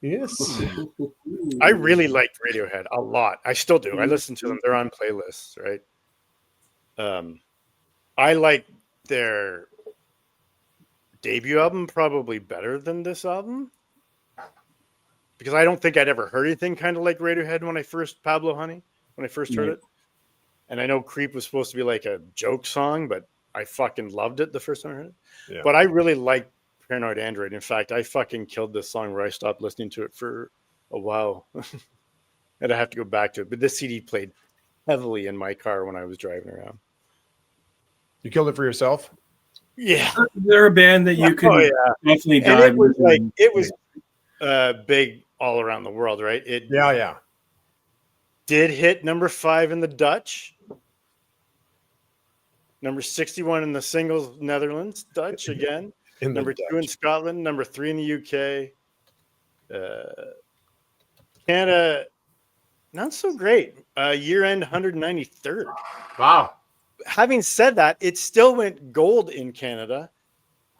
Yes. I really liked Radiohead a lot. I still do. I listen to them. They're on playlists, right? I like their debut album probably better than this album. Because I don't think I'd ever heard anything kind of like Radiohead when I first heard it. And I know Creep was supposed to be like a joke song, but I fucking loved it the first time I heard it. Yeah. But I really like Paranoid Android. In fact, I fucking killed this song where I stopped listening to it for a while. And I have to go back to it. But this CD played heavily in my car when I was driving around. You killed it for yourself? Yeah. They're a band that you can definitely And dive it was big all around the world, right? Yeah. Did hit number 5 in the Dutch, number 61 in the singles Netherlands, Dutch again, number 2 in Scotland, number 3 in the UK. Canada, not so great. Year-end 193rd. Wow. Having said that, it still went gold in Canada,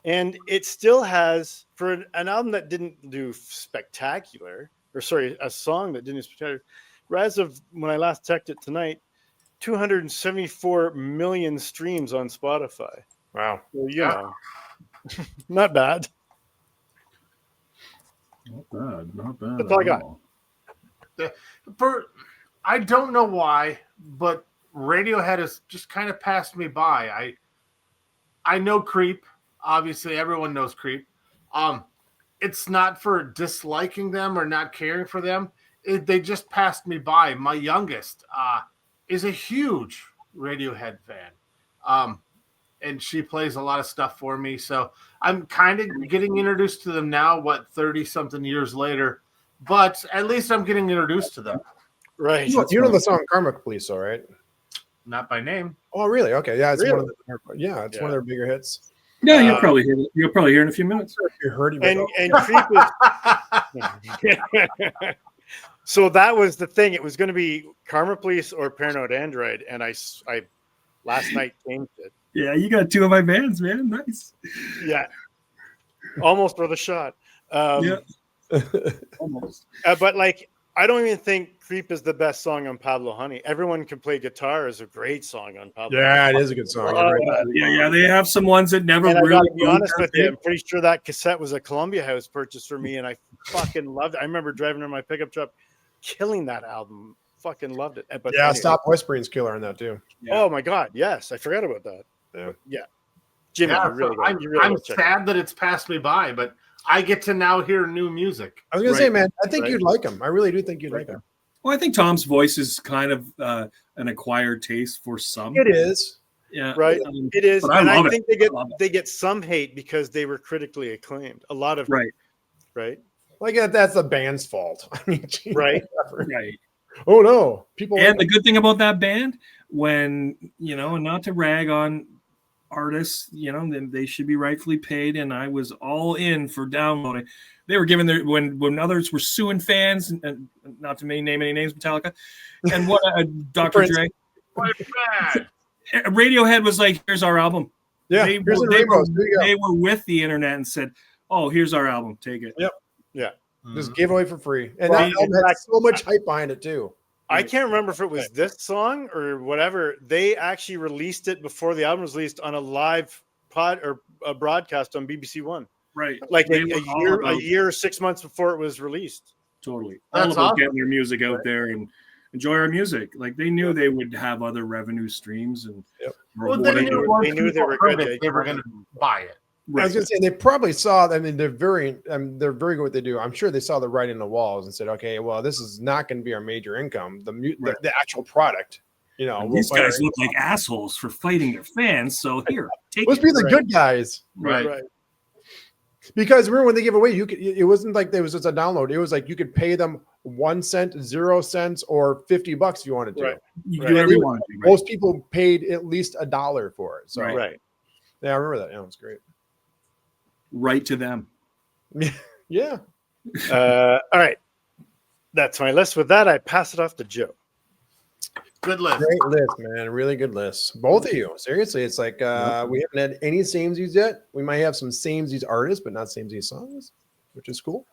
and it still has, for an album that didn't do spectacular, a song that didn't do spectacular, as of when I last checked it tonight, 274 million streams on Spotify. Wow. So, you know, not bad. Not bad. That's all I got. I don't know why, but Radiohead has just kind of passed me by. I know Creep. Obviously, everyone knows Creep. It's not for disliking them or not caring for them. They just passed me by. My youngest is a huge Radiohead fan. And she plays a lot of stuff for me. So I'm kind of getting introduced to them now, 30-something years later. But at least I'm getting introduced to them. Right. You know the song Karma Police, all right? Not by name. Oh, really? Okay. Yeah, it's Really? one of one of their bigger hits. Yeah, you'll probably hear it. You'll probably hear it in a few minutes. You heard it. And Creep was... So that was the thing. It was going to be Karma Police or Paranoid Android, and I last night changed it. Yeah, you got two of my bands, man. Nice. Yeah, almost for the shot. Yeah, almost. But like, I don't even think "Creep" is the best song on Pablo Honey. Everyone Can Play Guitar is a great song on Pablo. Yeah, it is a good song. Yeah, they have some ones that never And I really. gotta be honest with you, I'm pretty sure that cassette was a Columbia House purchase for me, and I fucking loved it. I remember driving in my pickup truck, killing that album. Fucking loved it. But yeah, anyway. Stop Whispering's killer on that too. Yeah. Oh my god, yes, I forgot about that. Yeah. Jimmy, Yeah, you really I'm gotta check it out. sad that it's passed me by, but I get to now hear new music. I was gonna say, man, I think Right. you'd like him. I really do think you'd like him. Well, I think Tom's voice is kind of an acquired taste for some. It is. Yeah, Right. It is, but I and I love it. think I love it. they get some hate because they were critically acclaimed. A lot of Right. right, Like that's the band's fault. I mean, geez, Right. whatever. Right. Oh no, people. And the good thing about that band, when and not to rag on artists, they should be rightfully paid. And I was all in for downloading. They were given their when others were suing fans, and not to name any names, Metallica, and what Dr. Dre, Radiohead was like, "Here's our album." Yeah, they, here's the they, rainbows. were, There you go. they were with the internet and said, "Oh, here's our album. Take it." Yep. yeah. Just gave away for free, and Well, that album in had fact- so much hype behind it too. I can't remember if it was this song or whatever. They actually released it before the album was released on a live pod or a broadcast on BBC One, Right. like They a were all year, about- 6 months before it was released. Totally. That's All about awesome. getting their music out there and enjoy our music. Like they knew they would have other revenue streams and Yep. Well, they rewarding knew it. once They knew they people were heard good. it, they were going to buy it. I was gonna say they probably saw. I mean, they're very good at what they do. I'm sure they saw the writing on the walls and said, "Okay, well, this is not going to be our major income. The actual product, And these guys look like assholes for fighting their fans. So here, take Let's it. be the good guys." Right. Because remember when they give away, it wasn't like there was just a download. It was like you could pay them 1 cent, 0 cents, or $50 if you wanted to. Right. You Right. do whatever you want to do. Right. Most people paid at least $1 for it. So Right. yeah, I remember that. Yeah, it was great. Right to them. Yeah. All right. That's my list. With that, I pass it off to Joe. Good list. Great list, man. Really good list. Both of you. Seriously, it's like we haven't had any samesies yet. We might have some samesies artists, but not samesies songs, which is cool.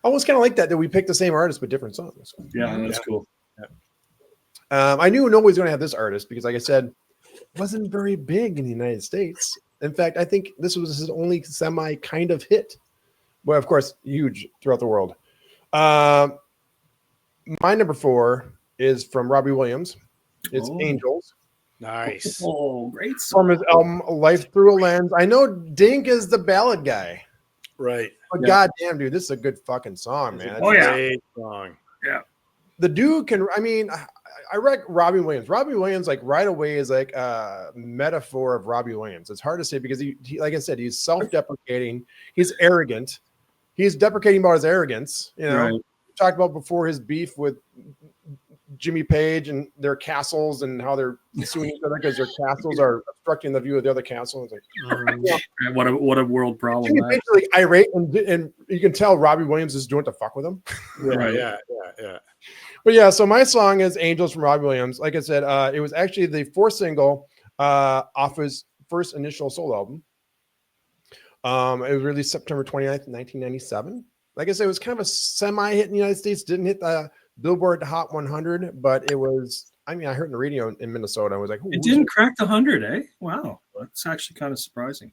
I almost kind of like that we picked the same artist but different songs. Yeah, that's cool. I knew nobody's going to have this artist because, like I said, it wasn't very big in the United States. In fact, I think this was his only semi kind of hit. Well, of course, huge throughout the world. My number 4 is from Robbie Williams. It's Angels. Nice. Oh, great From his album Life Through a Lens. I know Dink is the ballad guy. Right. But goddamn, dude, this is a good fucking song, man. Oh, yeah. Great song. Yeah. The dude can, I mean, I read Robbie Williams. Robbie Williams, like right away, is like a metaphor of Robbie Williams. It's hard to say because he like I said, he's self-deprecating. He's arrogant. He's deprecating about his arrogance. You know, Right. talked about before his beef with Jimmy Page and their castles and how they're suing each other because their castles are obstructing the view of the other castle. It's like, yeah. What a world problem. Jimmy Page is like irate, and you can tell Robbie Williams is doing it to fuck with him. Right. Yeah. But yeah, so my song is Angels from Robbie Williams. Like I said, it was actually the 4th single off his first initial solo album. It was released September 29th, 1997. Like I said, it was kind of a semi-hit in the United States. Didn't hit the Billboard Hot 100, but it was, I mean, I heard in the radio in Minnesota. I was like, it didn't crack the 100, eh? Wow. That's actually kind of surprising.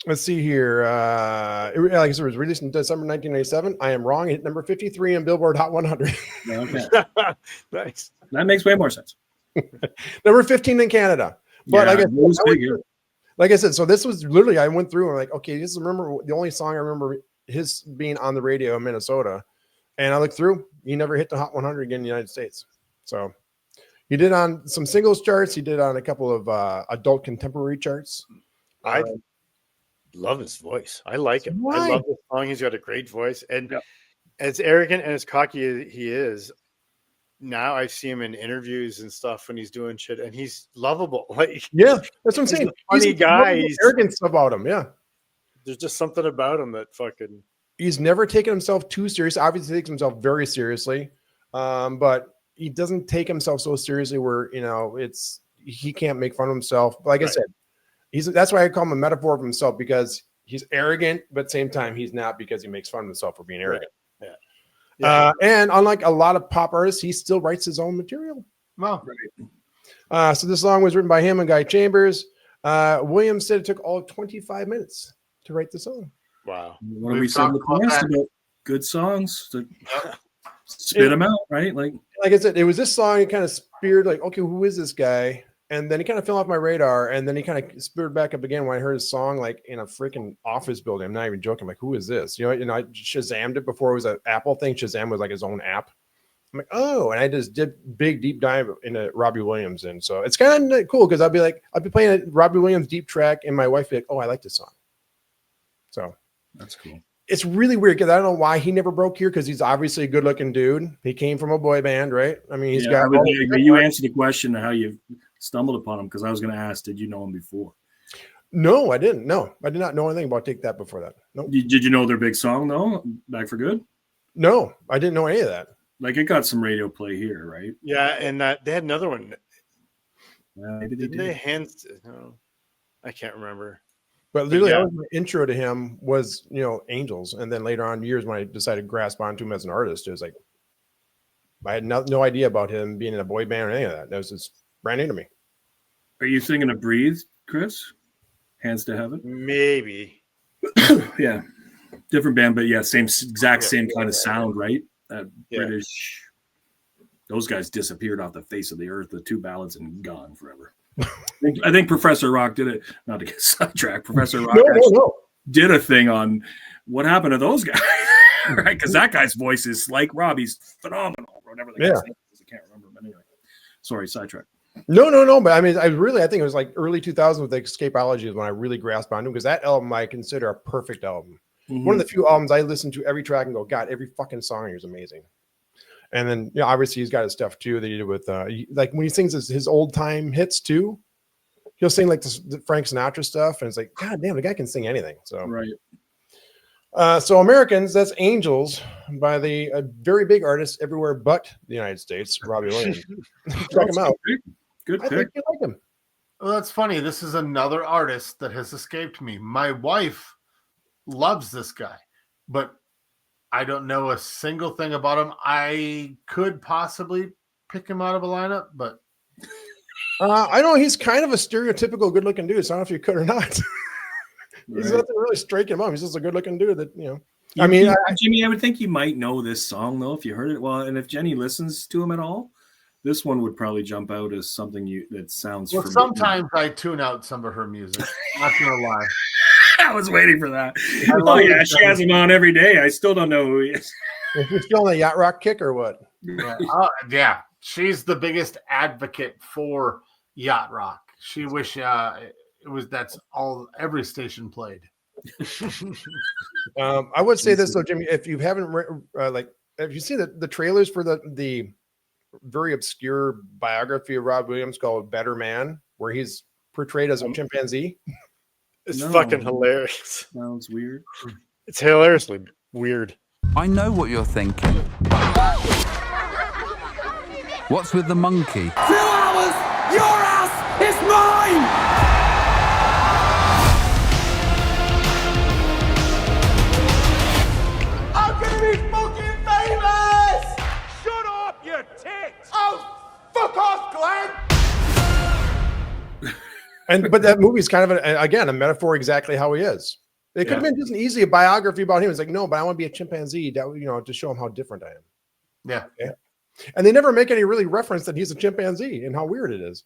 Let's see here. Like I said, it was released in December 1997. I am wrong. It hit number 53 in Billboard Hot 100. Okay. Nice. That makes way more sense. Number 15 in Canada. But Yeah, like I said, so this was literally, I went through and like, okay, this is remember the only song I remember his being on the radio in Minnesota. And I looked through, he never hit the Hot 100 again in the United States. So he did on some singles charts. He did on a couple of adult contemporary charts. I love his voice. I like him. Why? I love this song. He's got a great voice. And as arrogant and as cocky as he is, now I see him in interviews and stuff when he's doing shit, and he's lovable. Like, yeah, that's what I'm he's saying. a funny guy. He's arrogance about him. Yeah. There's just something about him that fucking. He's never taken himself too serious. Obviously, he takes himself very seriously, but he doesn't take himself so seriously where he can't make fun of himself. Like I said, that's why I call him a metaphor of himself, because he's arrogant, but at the same time he's not, because he makes fun of himself for being arrogant. Yeah. And unlike a lot of pop artists, he still writes his own material. Well, So this song was written by him and Guy Chambers. Williams said it took all 25 minutes to write the song. Wow. What we said in the past about good songs to spit them out, right? Like I said, it was this song. It kind of speared like, okay, who is this guy? And then he kind of fell off my radar. And then he kind of speared back up again when I heard his song, like in a freaking office building. I'm not even joking. I'm like, who is this? I Shazammed it before it was an Apple thing. Shazam was like his own app. I'm like, oh, and I just did big deep dive into Robbie Williams. And so it's kind of cool because I'll be playing a Robbie Williams deep track, and my wife be like, oh, I like this song. So that's cool. It's really weird because I don't know why he never broke here, because he's obviously a good looking dude. He came from a boy band, right? I mean, he's got. You answered the question of how you stumbled upon him, because I was going to ask, did you know him before? No, I didn't. No, I did not know anything about Take That before that. No. Nope. Did you know their big song though, Back for Good? No, I didn't know any of that. Like, it got some radio play here, right? Yeah, and they had another one. Maybe Didn't they hands? No, I can't remember. But literally, that was my intro to him was, Angels. And then later on years, when I decided to grasp onto him as an artist, it was like, I had no idea about him being in a boy band or any of that. That was just brand new to me. Are you thinking of Breathe, Chris? Hands to Heaven? Maybe. Yeah. Different band, but yeah, same kind of sound, right? British. Those guys disappeared off the face of the earth, the two ballads, and gone forever. I think Professor Rock did it, not to get sidetracked. Professor Rock did a thing on what happened to those guys, right? Because that guy's voice is like Robbie's phenomenal, or whatever the guy's name is. I can't remember, but anyway. Sorry, sidetrack. No. But I mean, I think it was like early 2000s with Escapology is when I really grasped onto him, because that album I consider a perfect album. Mm-hmm. One of the few albums I listen to every track and go, God, every fucking song here is amazing. And then, obviously he's got his stuff too that he did with, like when he sings his old time hits too, he'll sing like the Frank Sinatra stuff. And it's like, God damn, the guy can sing anything. So, right. So Americans, that's Angels by the very big artist everywhere but the United States, Robbie Williams. Check him out. Good pick. I think you like him. Well, that's funny. This is another artist that has escaped me. My wife loves this guy, but I don't know a single thing about him. I could possibly pick him out of a lineup, but I know he's kind of a stereotypical good-looking dude. So I don't know if you could or not. He's Right. nothing really striking him. He's just a good-looking dude that Jimmy, I would think you might know this song though if you heard it. Well, and if Jenny listens to him at all, this one would probably jump out as something that sounds. Well, familiar. sometimes I tune out some of her music. Not gonna lie. I was waiting for that. I Oh love yeah, it. she has him on every day. I still don't know who he is. Is he still on the yacht rock kick or what? Yeah, she's the biggest advocate for yacht rock. She wish that's all every station played. I would say this though, Jimmy. If you haven't if you see the trailers for the very obscure biography of Rob Williams called Better Man, where he's portrayed as a chimpanzee. It's No. fucking hilarious. Sounds weird. It's hilariously weird. I know what you're thinking. What's with the monkey? 2 hours! Your ass is mine! I'm gonna be fucking famous! Shut up, you tits! Oh, fuck off, Glenn! But that movie is kind of a metaphor exactly how he is. It could have been just an easy biography about him. It's like, no, but I want to be a chimpanzee to show him how different I am. Yeah. And they never make any really reference that he's a chimpanzee and how weird it is.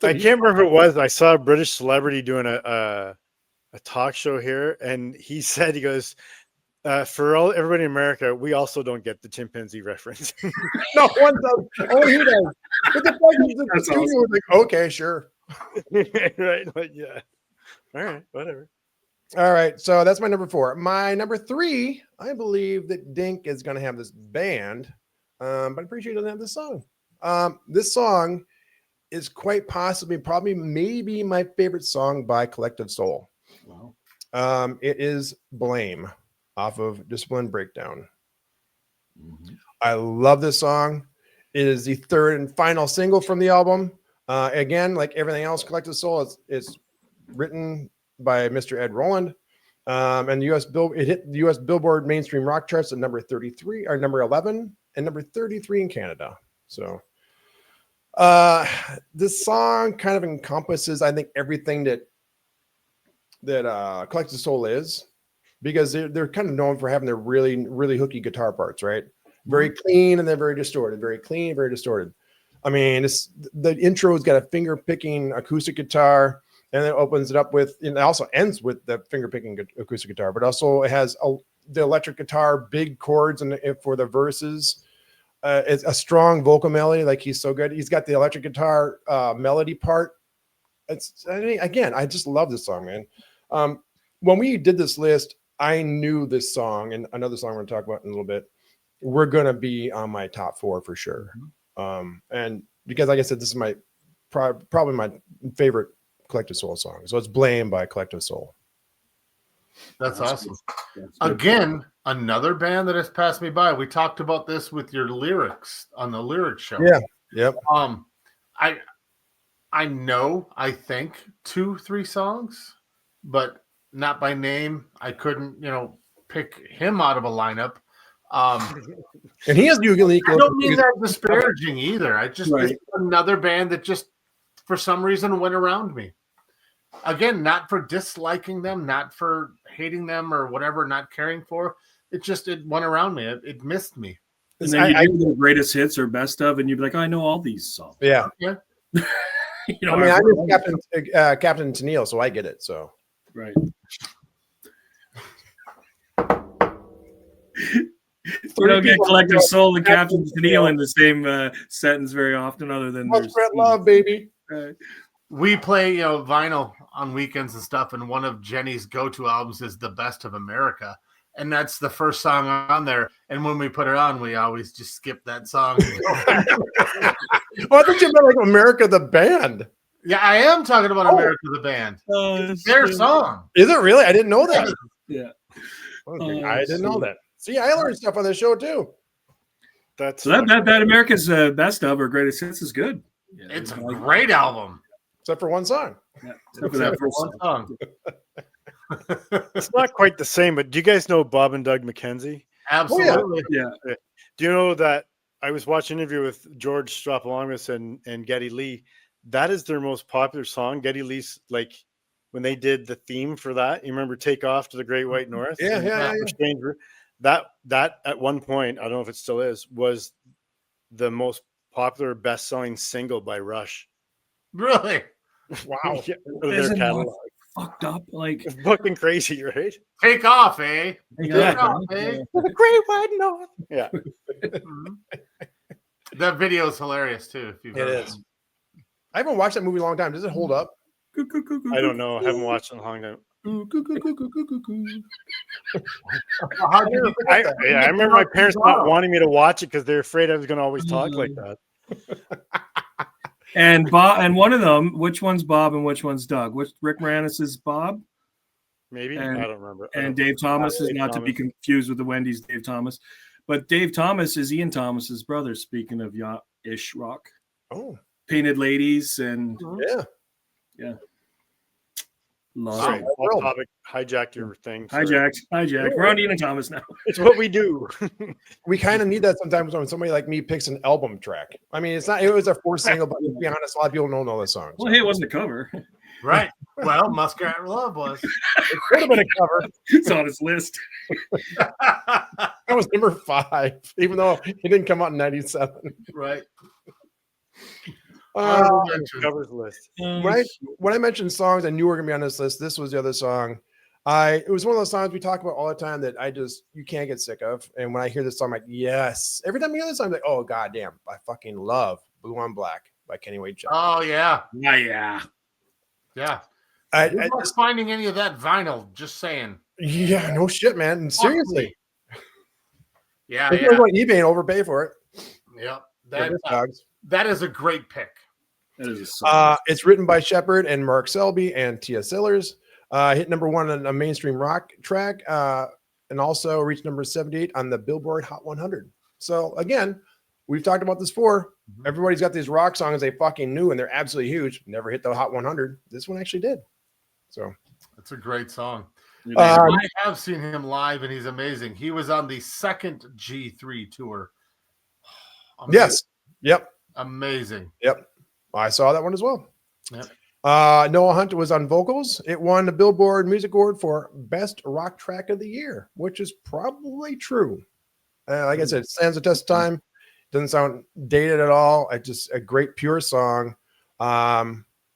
I can't remember who it was. I saw a British celebrity doing a talk show here, and he said, he goes, for everybody in America, we also don't get the chimpanzee reference. No one does. Only he does. But the fact is, That's the studio was like, okay, sure. Right? Like, yeah. All right, whatever. All right. So that's my number 4. My number 3, I believe that Dink is going to have this band, but I'm pretty sure he doesn't have this song. This song is quite possibly, maybe my favorite song by Collective Soul. Wow. It is Blame off of Discipline Breakdown. Mm-hmm. I love this song. It is the third and final single from the album. Again, like everything else, Collective Soul is written by Mr. Ed Roland. And it hit the US Billboard mainstream rock charts at number 33 or number 11 and number 33 in Canada. So this song kind of encompasses, I think, everything that Collective Soul is, because they're kind of known for having their really, really hooky guitar parts, right? Very clean and they're very distorted. Very clean, very distorted. I mean, the intro's got a finger picking acoustic guitar, and then it opens it up with, and it also ends with the finger picking acoustic guitar, but also it has the electric guitar, big chords, and for the verses. It's a strong vocal melody. Like, he's so good. He's got the electric guitar melody part. I just love this song, man. When we did this list, I knew this song and another song we're going to talk about in a little bit were going to be on my top 4 for sure. And because, like I said, this is my probably my favorite Collective Soul song. So it's Blame by Collective Soul. That's awesome. That's good. Again, another band that has passed me by. We talked about this with your lyrics on the lyrics show. Yeah. Yep. I know, I think 2-3 songs, but not by name. I couldn't, pick him out of a lineup. And he has unique. I don't mean that disparaging either. It's Right. another band that just, for some reason, went around me. Again, not for disliking them, not for hating them or whatever, not caring for. It went around me. It missed me. And then you do the greatest hits or best of, and you'd be like, I know all these songs. Yeah. Yeah. I mean, I'm just Captain Tennille, so I get it. So Right. We don't get Collective Soul and Captain Tennille in the same sentence very often, other than Much Brett Love, baby. We play, vinyl on weekends and stuff, and one of Jenny's go-to albums is The Best of America, and that's the first song on there. And when we put it on, we always just skip that song. Oh, I thought you meant like America the band. Yeah, I am talking about America the band. It's their song. Is it really? I didn't know that. Yeah. Okay, I didn't know that. See, I learned stuff on this show too. That's So that America's best of or greatest hits is good. Yeah, It's a great album. Except for one song. Yeah, except for that first One song. song. It's not quite the same, but do you guys know Bob and Doug McKenzie? Absolutely. Yeah. Do you know that I was watching an interview with George Stropalongas and Geddy Lee? that is their most popular song. Geddy Lee's, like when they did the theme for that, you remember "Take Off to the Great White North"? Yeah, And yeah, yeah. Stranger. That at one point, I don't know if it still is, was the most popular best-selling single by Rush. Really? Wow. Yeah, of their Isn't that catalog. fucked up? Like, It's fucking crazy, right? Take off, eh? yeah, Take off, eh? The Great White North. Yeah. Mhm. That video is hilarious too. If you've It heard is. I haven't watched that movie in a long time. Does it hold up? I don't know. I haven't watched it in a long time. How do you- I remember my parents not wanting me to watch it because they're afraid I was going to always talk like that. And Bob, and one of them, which one's Bob and which one's Doug? Which Rick Moranis is Bob, Maybe And- I don't remember. and Dave Thomas is Dave not to be Thomas. confused with the Wendy's Dave Thomas, but Dave Thomas is Ian Thomas's brother. Speaking of Ish Rock, Oh, Painted Ladies, and yeah. Sorry, Love Wow. off topic. Hijacked your thing. sorry. hijacked. We're on Ian Thomas now. It's what we do. We kind of need that sometimes when somebody like me picks an album track. I mean, it's not. It was a fourth single, but to be honest, a lot of people don't know the song. Well, hey, it wasn't a cover. Right. Well, Muskrat Love was. It could have been a cover. It's on his list. That was number 5, even though it didn't come out in '97. Right. Uh, Covers list. when I mentioned songs I knew were gonna be on this list, this was the other song. It was one of those songs we talk about all the time that you can't get sick of. And when I hear this song, I'm like, yes. Every time I hear this song, I'm like, oh goddamn, I fucking love "Blue on Black" by Kenny Wayne Shepherd. Oh yeah. Yeah. Yeah. I Good luck just, finding any of that vinyl. Just saying. yeah, no shit, man. And Fuck seriously, me. Yeah. there's Yeah. no way eBay and overpay for it. Yep. Yeah, dogs. That is a great pick. That is a song. It's written by Shepard and Mark Selby and Tia Sillers. Hit number 1 on a mainstream rock track, and also reached number 78 on the Billboard Hot 100. So again, we've talked about this before. Everybody's got these rock songs they fucking knew and they're absolutely huge. Never hit the Hot 100. This one actually did. So It's a great song. Um, I have seen him live and he's amazing. He was on the second G3 tour. Amazing. yes, yep, Amazing. I saw that one as well. Yep. Noah Hunt was on vocals. It won the Billboard Music Award for Best Rock Track of the Year, which is probably true. Like I said, it stands the test of time. Doesn't sound dated at all. It's just a great, pure song.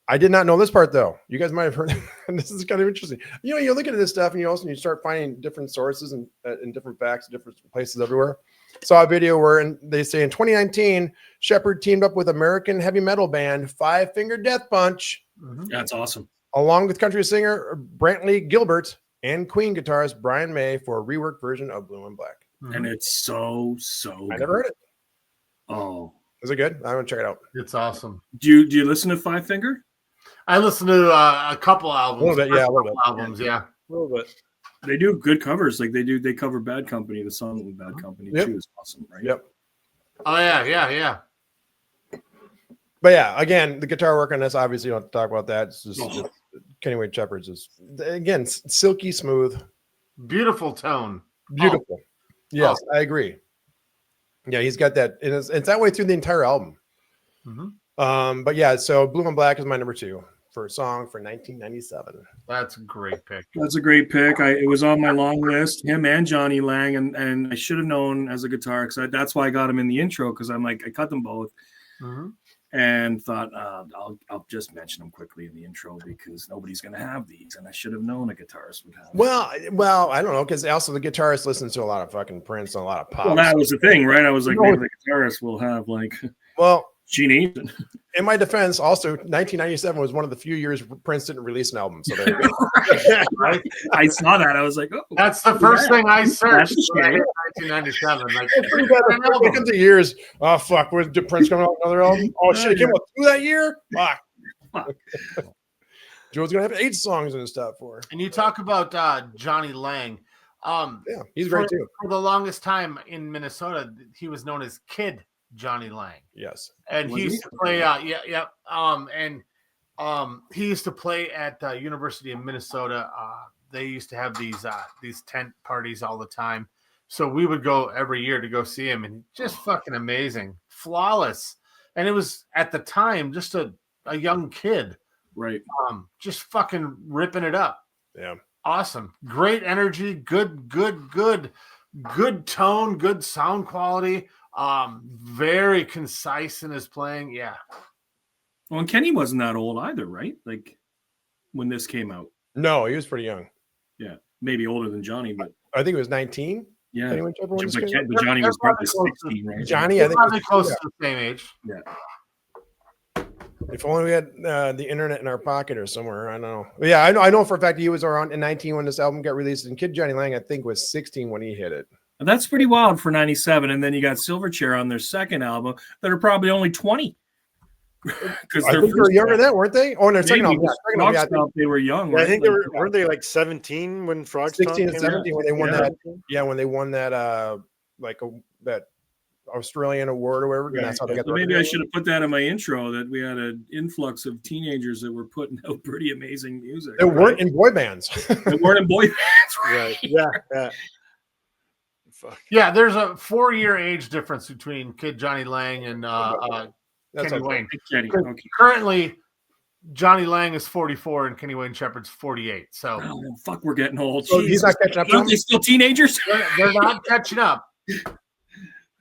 I did not know this part though. You guys might have heard. And this is kind of interesting. You know, you're looking at this stuff, and you start finding different sources and different facts, different places everywhere. Saw a video where they say in 2019, Shepard teamed up with American heavy metal band Five Finger Death Punch, That's awesome. along with country singer Brantley Gilbert and Queen guitarist Brian May for a reworked version of Blue and Black. And it's so I good. never heard it. Oh, Is it good? I want to check it out. It's awesome. do you listen to Five Finger? I listened to a couple albums. A little bit, yeah, a little bit. Albums, yeah. A little bit. They do good covers. Like they cover Bad Company. The song with Bad Company Yep. too is awesome, right? Yep. Oh yeah, yeah, yeah. But yeah, again, the guitar work on this, obviously, you don't have to talk about that. It's just Oh. Kenny Wayne Shepherd's is, again, silky smooth, Beautiful tone. beautiful. Yes, I agree. Yeah, he's got that. And it's that way through the entire album. But yeah, so Blue and Black is my number 2 for a song for 1997. That's a great pick. That's a great pick. It was on my long list. Him and Johnny Lang, and I should have known as a guitar because that's why I got him in the intro because I'm like I cut them both and thought I'll just mention them quickly in the intro because nobody's gonna have these, and I should have known a guitarist would have. Well, I don't know, because also the guitarist listens to a lot of fucking Prince and a lot of pop. Well, that was the thing, right? I was like, maybe the guitarist will have like Well, Gene Eaton. in my defense, also 1997 was one of the few years Prince didn't release an album. So there you go. I saw that. I was like, oh, That's the first thing I searched. That's when I hit shit. 1997. Like, It's pretty bad. The first weekend of years. Oh fuck! Did Prince come out with another album? Oh shit! It came out 2 that year. Fuck. Fuck. Joe's gonna have 8 songs in his top 4. and you talk about Johnny Lang. Yeah, he's great too. For the longest time in Minnesota, he was known as Kid Johnny Lang. Yes. And he used to play he used to play at University of Minnesota. They used to have these tent parties all the time, so we would go every year to go see him, and just fucking amazing, flawless. And it was at the time just a a young kid, Right. just fucking ripping it up. Yeah. Awesome. Great energy, good tone, good sound quality. Very concise in his playing. Yeah. Well, and Kenny wasn't that old either, right? Like when this came out. No, he was pretty young. Yeah. Maybe older than Johnny, but I think it was 19. yeah. Kenny Winchester when this But, came out? but Johnny was They're probably probably close to- 16, right? Johnny, I think, Probably was, close yeah. to the same age. Yeah. If only we had the internet in our pocket or somewhere. I don't know. But yeah, I know for a fact he was around in 19 when this album got released, and Kid Johnny Lang, I think, was 16 when he hit it. And that's pretty wild for 97. And then you got Silverchair on their second album that are probably only 20. Because I think they were younger than that, weren't they? Oh, and their second album, they were young. Yeah, I right? think they Like, weren't they like 17 when Frog 16 and 17 when they won Yeah. that. Yeah, when they won that that Australian award or whatever. And that's how they got So the maybe I record should have put that in my intro that we had an influx of teenagers that were putting out pretty amazing music. deal. They weren't in boy bands. They weren't in boy bands, Right. Yeah. Fuck. Yeah, there's a 4-year age difference between Kid Johnny Lang and That's Kenny okay. Wayne. Kenny, okay. Currently, Johnny Lang is 44 and Kenny Wayne Shepherd's 48. So Oh, fuck, we're getting old. So he's Jeez. not catching up to Aren't him? they still teenagers? they're not catching up.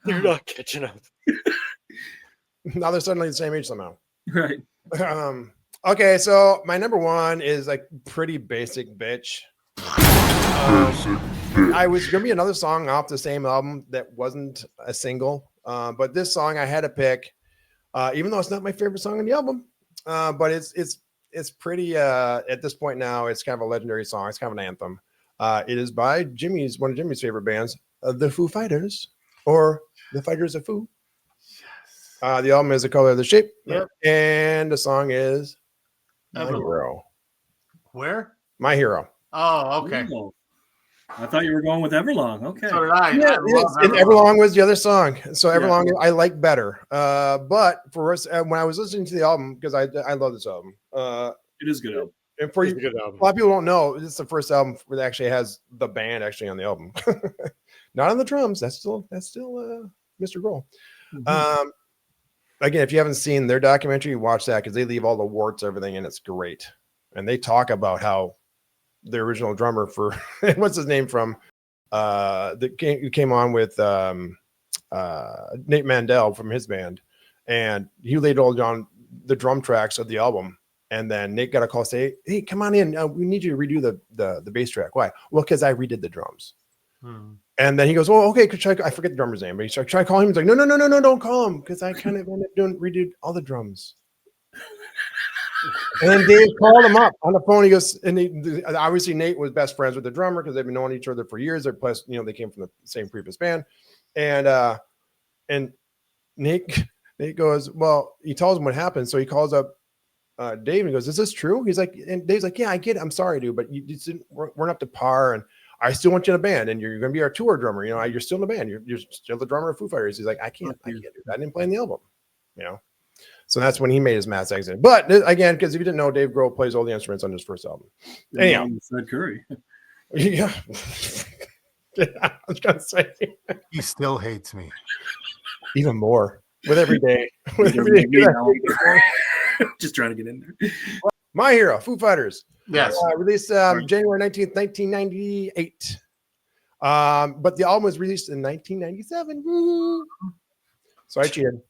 You're not catching up. Now they're suddenly the same age somehow. Right. Okay, so my number one is like pretty basic bitch. I was gonna be another song off the same album that wasn't a single, but this song I had to pick, even though it's not my favorite song on the album, but it's pretty at this point now. It's kind of a legendary song. It's kind of an anthem. It is by one of Jimmy's favorite bands, the Foo Fighters, or the Fighters of Foo. The album is The Color of the Shape, Yep. and the song is My Everlong. Hero. Where? My Hero. Oh, okay. Ooh. I thought you were going with Everlong. Okay. So did I. Yeah, I love and Everlong was the other song. So Yeah. Everlong I like better. But for us, when I was listening to the album, because I love this album. It is good album. And for It's you, a good a album. lot of people don't know this is the first album that actually has the band actually on the album. Not on the drums. That's still Mr. Grohl. Mhm. Again, if you haven't seen their documentary, watch that because they leave all the warts, everything, and it's great. And they talk about how the original drummer for what's his name from that came on with Nate Mandel from his band, and he laid all on the drum tracks of the album. And then Nate got a call, say, "Hey, come on in. We need you to redo the bass track." Why? Well, because I redid the drums. And then he goes, "Oh, okay." I forget the drummer's name, but he tried to call him. He's like, "No, don't call him," because I kind of ended up redid all the drums. And then Dave called him up on the phone. He goes, and obviously Nate was best friends with the drummer because they've been knowing each other for years. They're plus, they came from the same previous band. And Nate goes, well, he tells him what happened. So he calls up Dave and he goes, "Is this true?" He's like, and Dave's like, "Yeah, I get it. I'm sorry, dude, but you just weren't up to par. And I still want you in a band, and you're going to be our tour drummer. You're still in the band. You're still the drummer of Foo Fighters." He's like, I can't do that. I didn't play in the album, So that's when he made his mass exit. But again, because if you didn't know, Dave Grohl plays all the instruments on his first album. Anyhow, Fred Curry. yeah. I was gonna say He still hates me. even more with every day. With Every every day. day. Just trying to get in there. My Hero, Foo Fighters. Yes. Released January 19th, 1998. But the album was released in 1997. Woo. So I cheated.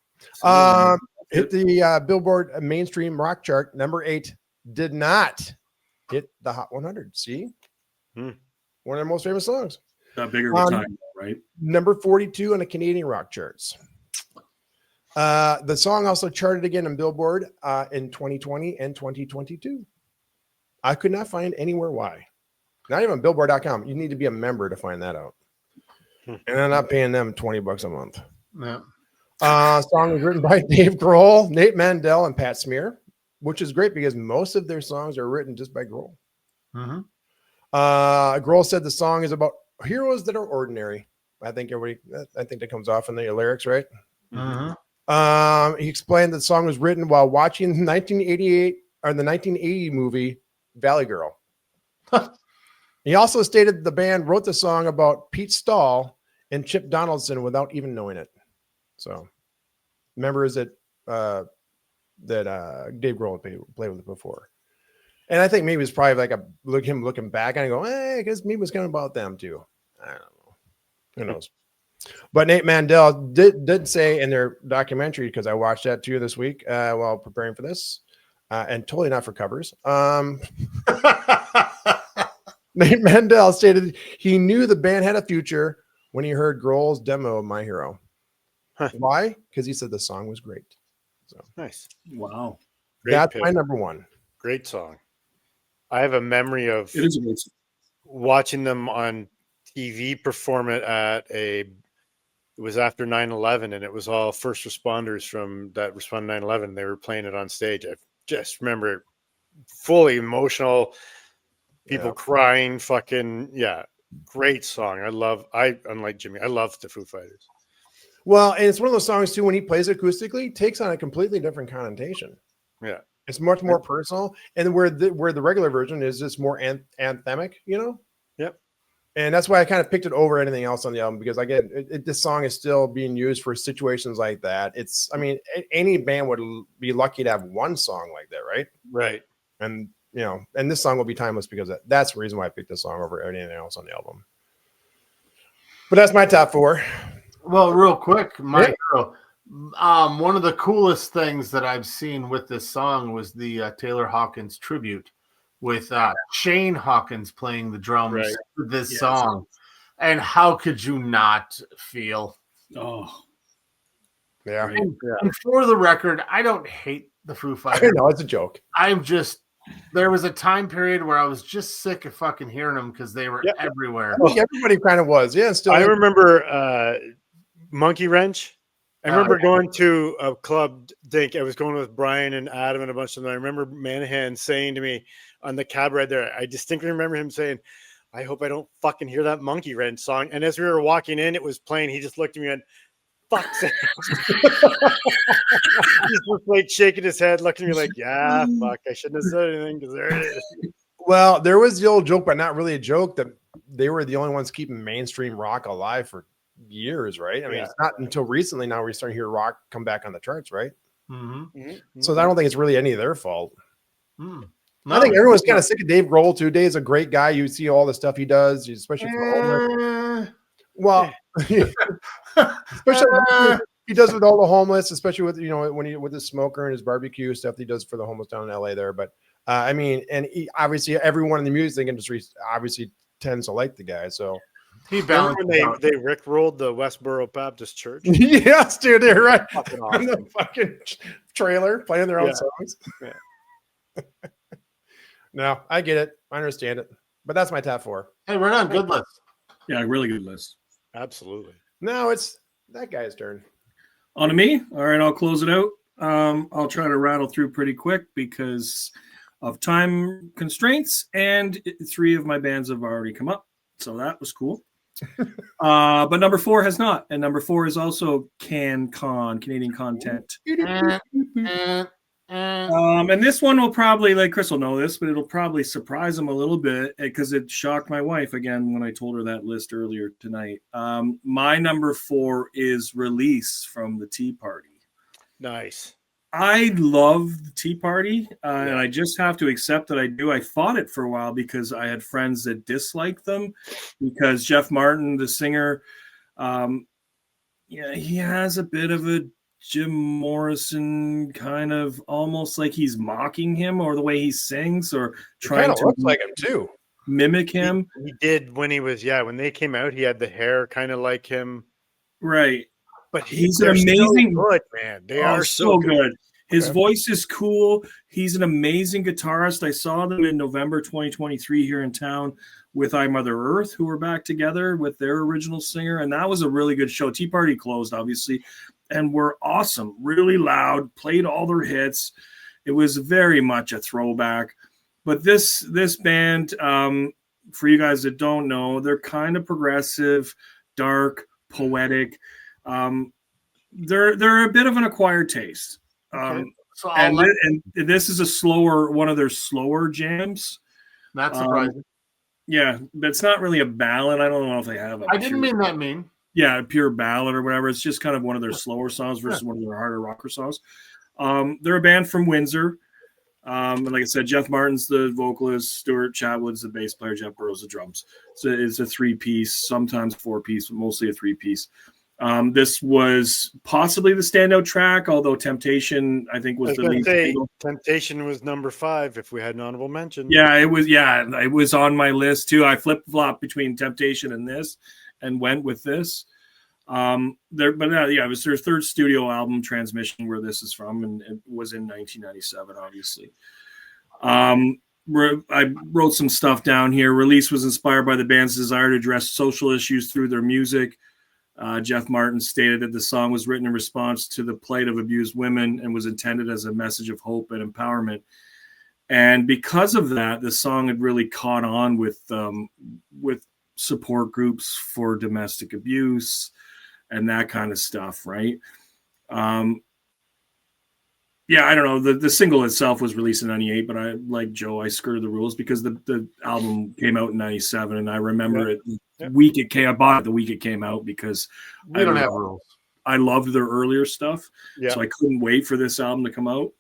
Hit the Billboard mainstream rock chart, number 8. Did not hit the Hot 100. See? One of their most famous songs. Bigger of a time, right? Number 42 on the Canadian rock charts. The song also charted again on Billboard in 2020 and 2022. I could not find anywhere why. Not even Billboard.com. You need to be a member to find that out. And I'm not paying them $20 a month. Yeah. Song was written by Dave Grohl, Nate Mandel, and Pat Smear, which is great because most of their songs are written just by Grohl. Grohl said the song is about heroes that are ordinary. I think that comes off in the lyrics, right? He explained that the song was written while watching the 1980 movie Valley Girl. He also stated the band wrote the song about Pete Stahl and Chip Donaldson without even knowing it. So, members that Dave Grohl played with before. And I think maybe it's probably like him looking back and I go, I guess maybe it's kind of about them too. I don't know. Who knows? But Nate Mandel did say in their documentary, because I watched that too this week while preparing for this, and totally not for covers. Nate Mandel stated he knew the band had a future when he heard Grohl's demo of My Hero. Huh. Why? Because he said the song was great. So Nice. Wow. that's pick. my number one. Great song. I have a memory of It is a great song. watching them on TV perform it at it was after 9/11, and it was all first responders from that responded 9/11. They were playing it on stage. I just remember it fully emotional, people crying, fucking, yeah. Great song. Unlike Jimmy, I love the Foo Fighters. Well, and it's one of those songs too, when he plays acoustically, takes on a completely different connotation. Yeah. It's much more personal. And where the regular version is just more anthemic, you know? Yep. And that's why I kind of picked it over anything else on the album, because again, this song is still being used for situations like that. I mean, any band would be lucky to have one song like that, right? Right. And and this song will be timeless because that's the reason why I picked this song over anything else on the album. But that's my top four. Well, real quick, My Hero. One of the coolest things that I've seen with this song was the Taylor Hawkins tribute with Shane Hawkins playing the drums to this song. And how could you not feel? Oh, yeah. And for the record, I don't hate the Foo Fighters. No, it's a joke. There was a time period where I was just sick of fucking hearing them because they were everywhere. I think everybody kind of was. Yeah, still. I remember Monkey Wrench. I remember going to a club. I was going with Brian and Adam and a bunch of them. I remember Manahan saying to me on the cab ride there, I distinctly remember him saying, I hope I don't fucking hear that Monkey Wrench song. And as we were walking in, it was playing. He just looked at me and fuck's sake. He's just like shaking his head, looking at me like, yeah, fuck, I shouldn't have said anything because there it is. Well, there was the old joke, but not really a joke, that they were the only ones keeping mainstream rock alive for years, right? I mean, it's not until recently now we're starting to hear rock come back on the charts, right? Mm-hmm. Mm-hmm. So I don't think it's really any of their fault. No, I think everyone's kind of sick of Dave Grohl too. Dave's a great guy. You see all the stuff he does, especially for especially he does with all the homeless, especially with with his smoker and his barbecue stuff that he does for the homeless down in LA there. But I mean, and obviously everyone in the music industry obviously tends to like the guy. So he balanced when they rickrolled the Westboro Baptist Church. Yes, dude, they're right. Fucking In awesome. the fucking trailer playing their own songs. Yeah. No, I get it. I understand it. But that's my top four. Hey, we're on good list. yeah, really good list. Absolutely. No, it's that guy's turn. On to me. All right, I'll close it out. I'll try to rattle through pretty quick because of time constraints, and 3 of my bands have already come up, so that was cool. But number 4 has not, and number 4 is also CanCon, Canadian Content. And this one will probably, like Chris will know this, but it'll probably surprise him a little bit because it shocked my wife again when I told her that list earlier tonight. My number 4 is Release from the Tea Party. Nice. I love the Tea Party, and I just have to accept that I do. I fought it for a while because I had friends that disliked them because Jeff Martin, the singer, he has a bit of a Jim Morrison kind of almost like he's mocking him, or the way he sings, or trying to looks like him too. Mimic him. He did when he was, when they came out, he had the hair kind of like him. Right. But he's an amazing, good, man. They are so good. His voice is cool. He's an amazing guitarist. I saw them in November 2023 here in town with I Mother Earth, who were back together with their original singer, and that was a really good show. Tea Party closed, obviously, and were awesome, really loud, played all their hits. It was very much a throwback. But this band, for you guys that don't know, they're kind of progressive, dark, poetic. They're a bit of an acquired taste. So and this is one of their slower jams. Not surprising. Yeah, but it's not really a ballad. I don't know if they have I didn't mean that mean. Yeah, a pure ballad or whatever. It's just kind of one of their slower songs versus one of their harder rocker songs. They're a band from Windsor. And like I said, Jeff Martin's the vocalist, Stuart Chatwood's the bass player, Jeff Burrows the drums. So it's a 3-piece, sometimes 4-piece, but mostly a 3-piece. This was possibly the standout track, although Temptation, I think, was the lead single. Temptation was number 5 if we had an honorable mention. Yeah, it was. Yeah, it was on my list too. I flip-flopped between Temptation and this, and went with this. It was their third studio album, Transmission, where this is from, and it was in 1997, obviously. I wrote some stuff down here. Release was inspired by the band's desire to address social issues through their music. Jeff Martin stated that the song was written in response to the plight of abused women and was intended as a message of hope and empowerment. And because of that, the song had really caught on with support groups for domestic abuse and that kind of stuff, right? I don't know. The single itself was released in 98, but I, like Joe, I skirted the rules because the album came out in 97, and I remember it week it came. I bought it the week it came out because We don't have rules. I loved their earlier stuff, so I couldn't wait for this album to come out.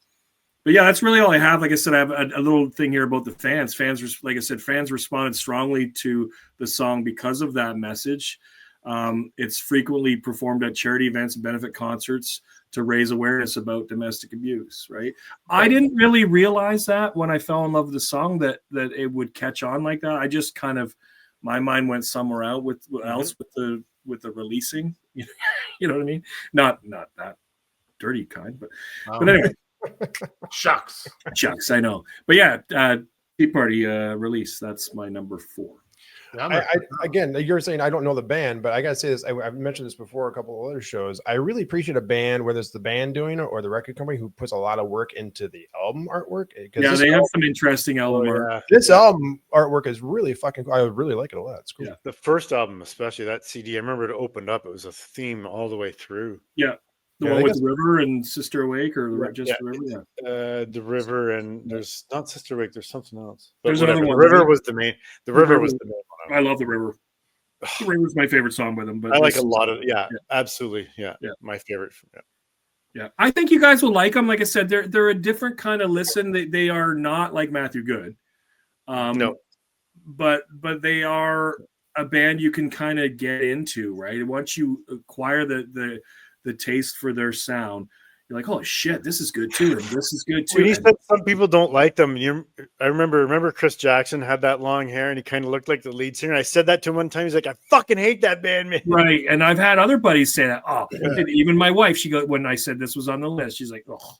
But yeah, that's really all I have. Like I said, I have a little thing here about the fans. Fans, like I said, fans responded strongly to the song because of that message. It's frequently performed at charity events and benefit concerts to raise awareness about domestic abuse, right? I didn't really realize that when I fell in love with the song that it would catch on like that. I just kind of, my mind went somewhere else with the releasing. You know what I mean? Not that dirty kind, but anyway. Shucks, I know. But yeah, Tea Party release. That's my number 4. Again, you're saying I don't know the band, but I gotta say this. I've mentioned this before a couple of other shows. I really appreciate a band, whether it's the band doing it or the record company, who puts a lot of work into the album artwork. Yeah, they have some interesting album art. This album artwork is really fucking cool. I really like it a lot. It's cool. Yeah. The first album, especially that CD, I remember it opened up. It was a theme all the way through. Yeah. The one with the river and Sister Awake, or just the river? Yeah. The river, and there's not Sister Awake, there's something else. But there's another one. The river was the main. The river was the main one. I love the river. The river's my favorite song by them. But I like a lot of absolutely. Yeah. My favorite. Yeah. I think you guys will like them. Like I said, they're a different kind of listen. They are not like Matthew Good. No. But they are a band you can kind of get into, right? Once you acquire the taste for their sound, you're like, oh shit, this is good too, and this is good too. When you said some people don't like them, I remember Chris Jackson had that long hair and he kind of looked like the lead singer. I said that to him one time. He's like, I fucking hate that band, man. Right, and I've had other buddies say that. Oh, even my wife, she goes, when I said this was on the list, she's like, oh,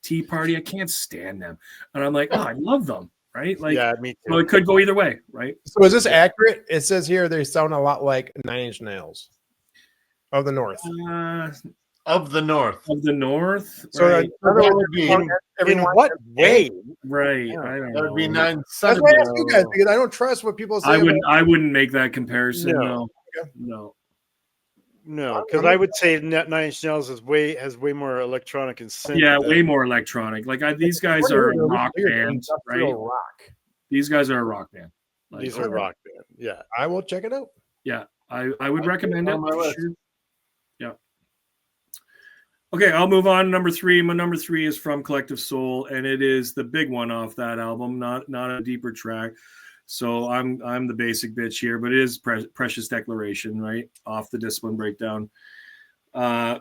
Tea Party, I can't stand them, and I'm like, oh, I love them. Right? Like, yeah, me too. Well, it could go either way, right? So is this accurate? It says here they sound a lot like Nine Inch Nails of the North. Of the North. So right. that would be in what way? Right. Yeah, I don't that know. would be 9 That's why I asked you guys, because I don't trust what people say. I wouldn't make that comparison. No. No, because I would say Nine Inch Nails has way more electronic and synth. Yeah, way more electronic. Like these guys are a rock band, right? Rock. These guys are a rock band. Like, These are rock band. Yeah, I will check it out. Yeah, I would recommend it. On my list. Sure. Yeah. Okay, I'll move on. Number 3. My number 3 is from Collective Soul, and it is the big one off that album, not a deeper track. So I'm the basic bitch here, but it is Precious Declaration, right? Off the Discipline Breakdown. I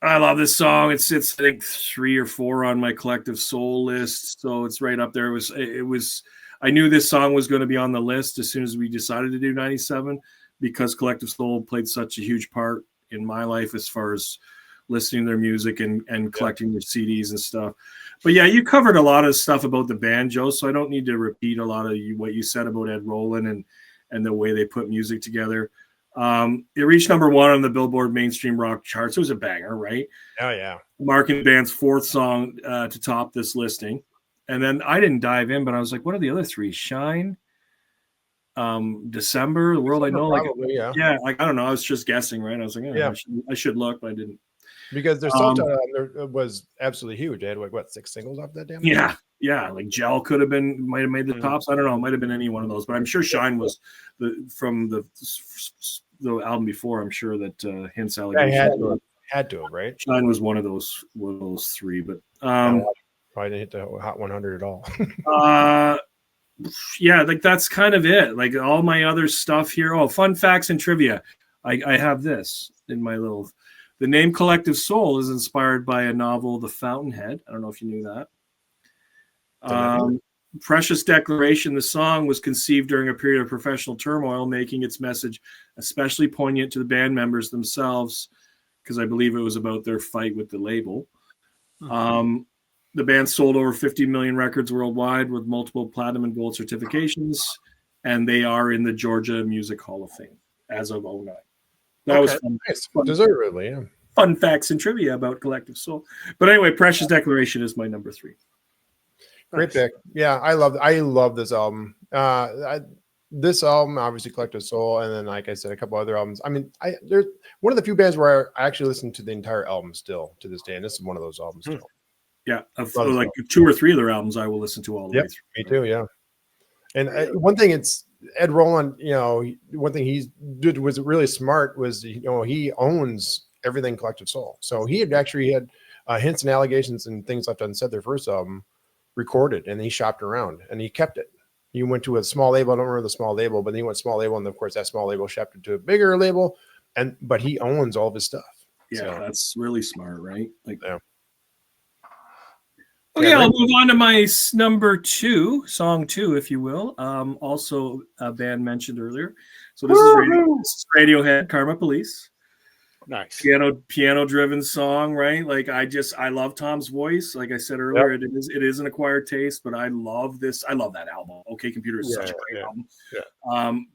love this song. It's I think 3 or 4 on my Collective Soul list, so it's right up there. It was. I knew this song was going to be on the list as soon as we decided to do 97, because Collective Soul played such a huge part in my life as far as listening to their music and collecting their CDs and stuff. But yeah, you covered a lot of stuff about the band, Joe, so I don't need to repeat a lot of what you said about Ed Roland and the way they put music together. It reached number 1 on the Billboard mainstream rock charts. It was a banger, right? Oh yeah. Marking the band's 4th song to top this listing. And then I didn't dive in, but I was like, what are the other 3? Shine, December, The World I Know. Probably, yeah, like I don't know. I was just guessing, right? I was like, I should look, but I didn't. Because their self-titled album was absolutely huge. They had like 6 singles off that damn thing? Yeah. Like Gel might have made the tops. I don't know. It might have been any one of those, but I'm sure Shine was from the album before. I'm sure that Hints Allegation. Had to have, right? Shine was one of those three, but Probably didn't hit the Hot 100 at all. yeah, like that's kind of it. Like all my other stuff here. Oh, fun facts and trivia. I have this in my little. The name Collective Soul is inspired by a novel, The Fountainhead. I don't know if you knew that. Precious Declaration, the song, was conceived during a period of professional turmoil, making its message especially poignant to the band members themselves, because I believe it was about their fight with the label. The band sold over 50 million records worldwide with multiple platinum and gold certifications, and they are in the Georgia Music Hall of Fame as of 2009. That was fun. Nice. Deservedly, yeah. Fun facts and trivia about Collective Soul. But anyway, Precious Declaration is my number 3. Great pick. Yeah, I love this album. This album, obviously, Collective Soul, and then, like I said, a couple other albums. I mean, there's one of the few bands where I actually listen to the entire album still to this day, and this is one of those albums still. Yeah, like 2 or 3 of their albums I will listen to all the way through. Me too, yeah. And one thing, it's Ed Roland, one thing he did was really smart was, he owns everything Collective Soul. So he had hints and allegations and things left unsaid their first album recorded, and he shopped around and he kept it. He went to a small label. I don't remember the small label, but then he went small label, and of course that small label shopped it to a bigger label, but he owns all of his stuff. Yeah, so that's really smart, right? Like, yeah. Okay, I'll move on to my number 2, song 2, if you will. Also a band mentioned earlier. So this is Radiohead, Karma Police. Nice. Piano driven song, right? Like I love Tom's voice. Like I said earlier, it is an acquired taste, but I love this. I love that album. OK Computer is such a great album. Yeah.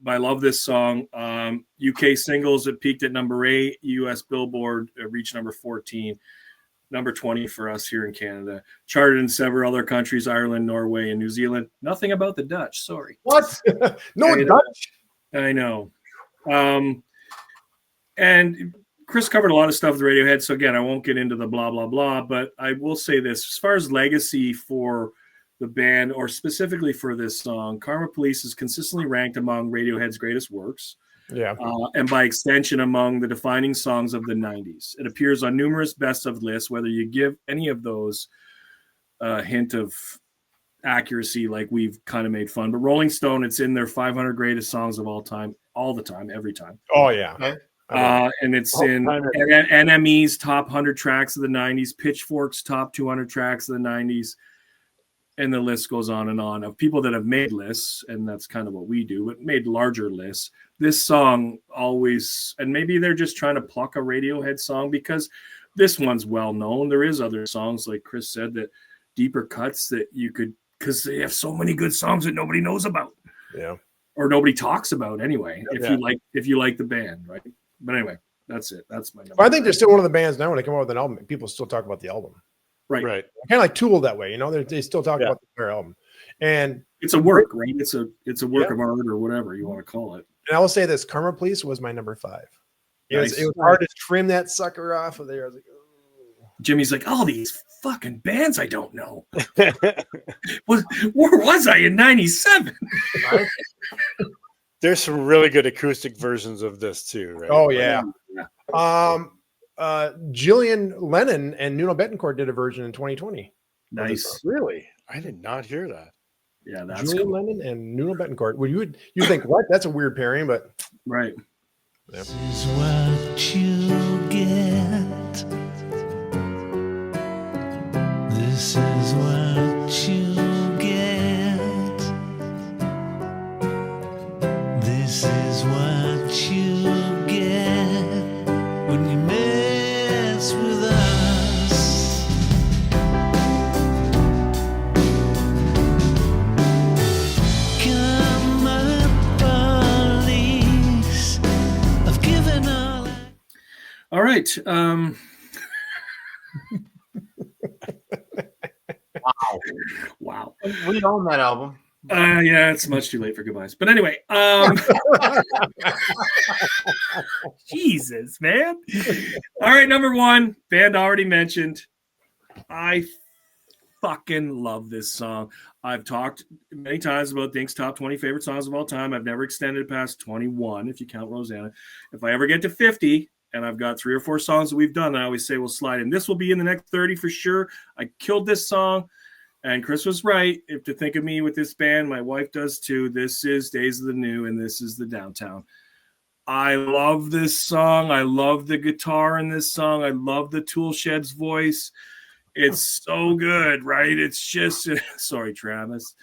But I love this song. UK singles, it peaked at number 8. US Billboard reached number 14. Number 20 for us here in Canada. Charted in several other countries, Ireland, Norway, and New Zealand. Nothing about the Dutch. Sorry. What? No Dutch? I know. And Chris covered a lot of stuff with Radiohead, so again, I won't get into the blah, blah, blah, but I will say this. As far as legacy for the band, or specifically for this song, Karma Police is consistently ranked among Radiohead's greatest works. Yeah. And by extension, among the defining songs of the 90s. It appears on numerous best of lists, whether you give any of those a hint of accuracy, like we've kind of made fun. But Rolling Stone, it's in their 500 greatest songs of all time, all the time, every time. Oh, yeah. And it's in NME's top 100 tracks of the 90s, Pitchfork's top 200 tracks of the 90s, and the list goes on and on of people that have made lists, and that's kind of what we do, but made larger lists. This song always, and maybe they're just trying to pluck a Radiohead song because this one's well known. There is other songs, like Chris said, that deeper cuts that you could, because they have so many good songs that nobody knows about. Yeah. Or nobody talks about anyway, if you like the band, right? But anyway, that's it. That's my number. I think they're still one of the bands now when they come out with an album, people still talk about the album. Right. Kind of like Tool that way, they still talk about their album. And it's a work, right? It's a work of art or whatever you want to call it. And I will say this, Karma Police was my number 5. It Nice. was hard to trim that sucker off of there. I was like, oh. Jimmy's like, all these fucking bands I don't know. Where was I in 97? There's some really good acoustic versions of this too, right? Oh yeah. Gillian Lennon and Nuno Bettencourt did a version in 2020. Nice. Really? I did not hear that. Yeah, that's Julian cool. Lennon and Nuno Bettencourt. Well, you think what? That's a weird pairing, but right. Yep. This is what you get. This is what you get. This is what you get when you mess with us. Come on, police. I've given all right. Wow. We own that album. Yeah, it's much too late for goodbyes. But anyway, Jesus, man. All right, number 1, band already mentioned. I fucking love this song. I've talked many times about Dink's top 20 favorite songs of all time. I've never extended past 21, if you count Rosanna. If I ever get to 50, and I've got 3 or 4 songs that we've done. I always say we'll slide in. This will be in the next 30 for sure. I killed this song, and Chris was right. If to think of me with this band, my wife does too. This is Days of the New, and this is the Downtown. I love this song. I love the guitar in this song. I love the Toolshed's voice. It's so good, right? It's just sorry, Travis.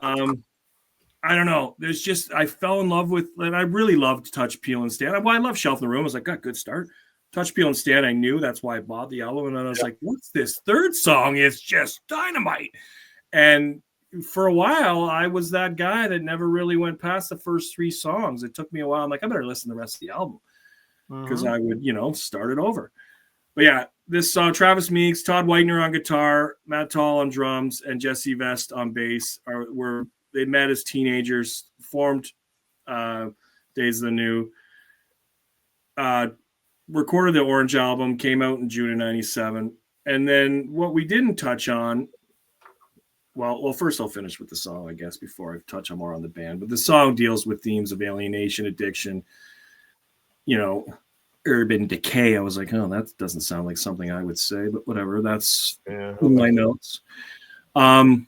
I don't know. There's just I fell in love with, and I really loved Touch, Peel, and Stand. Well, I love Shelf in the Room. I was like, God, good start. Touch, Peel, and Stand. I knew that's why I bought the album, and then I was like, what's this third song? It's just dynamite. And for a while, I was that guy that never really went past the first 3 songs. It took me a while. I'm like, I better listen to the rest of the album because I would, start it over. But yeah, this song, Travis Meeks, Todd Whitener on guitar, Matt Tall on drums, and Jesse Vest on bass they met as teenagers, formed Days of the New, recorded the Orange album, came out in June of 97. And then what we didn't touch on, well, first I'll finish with the song, I guess, before I touch on more on the band. But the song deals with themes of alienation, addiction, urban decay. I was like, oh, that doesn't sound like something I would say, but whatever. That's in my notes. But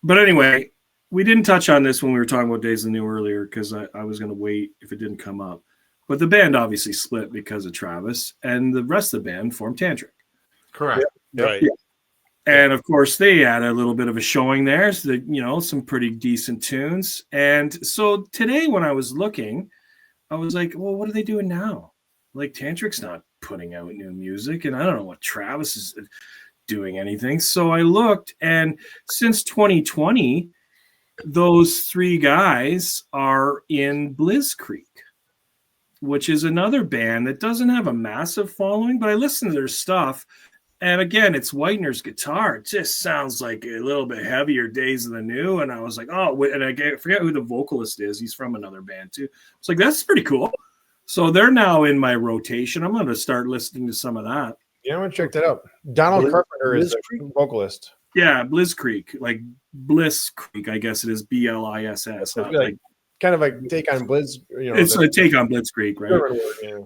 anyway, we didn't touch on this when we were talking about Days of the New earlier because I was going to wait if it didn't come up. But the band obviously split because of Travis, and the rest of the band formed Tantric. Correct. Yep. Right. Yeah. And of course, they had a little bit of a showing there, so some pretty decent tunes. And so today, when I was looking, I was like, well, what are they doing now? Like, Tantric's not putting out new music, and I don't know what Travis is doing anything. So I looked, and since 2020, those 3 guys are in Blitzkrieg, which is another band that doesn't have a massive following, but I listen to their stuff. And again, it's Whitener's guitar. It just sounds like a little bit heavier Days of the New. And I was like, oh, and I forget who the vocalist is. He's from another band too. It's like, that's pretty cool. So they're now in my rotation. I'm going to start listening to some of that. Yeah, I'm going to check that out. Donald Carpenter is the vocalist. Yeah, Blitzkrieg, like Bliss Creek, I guess it is Bliss. Like, kind of a take on Blitz. It's a take on Blitzkrieg, right? Yeah.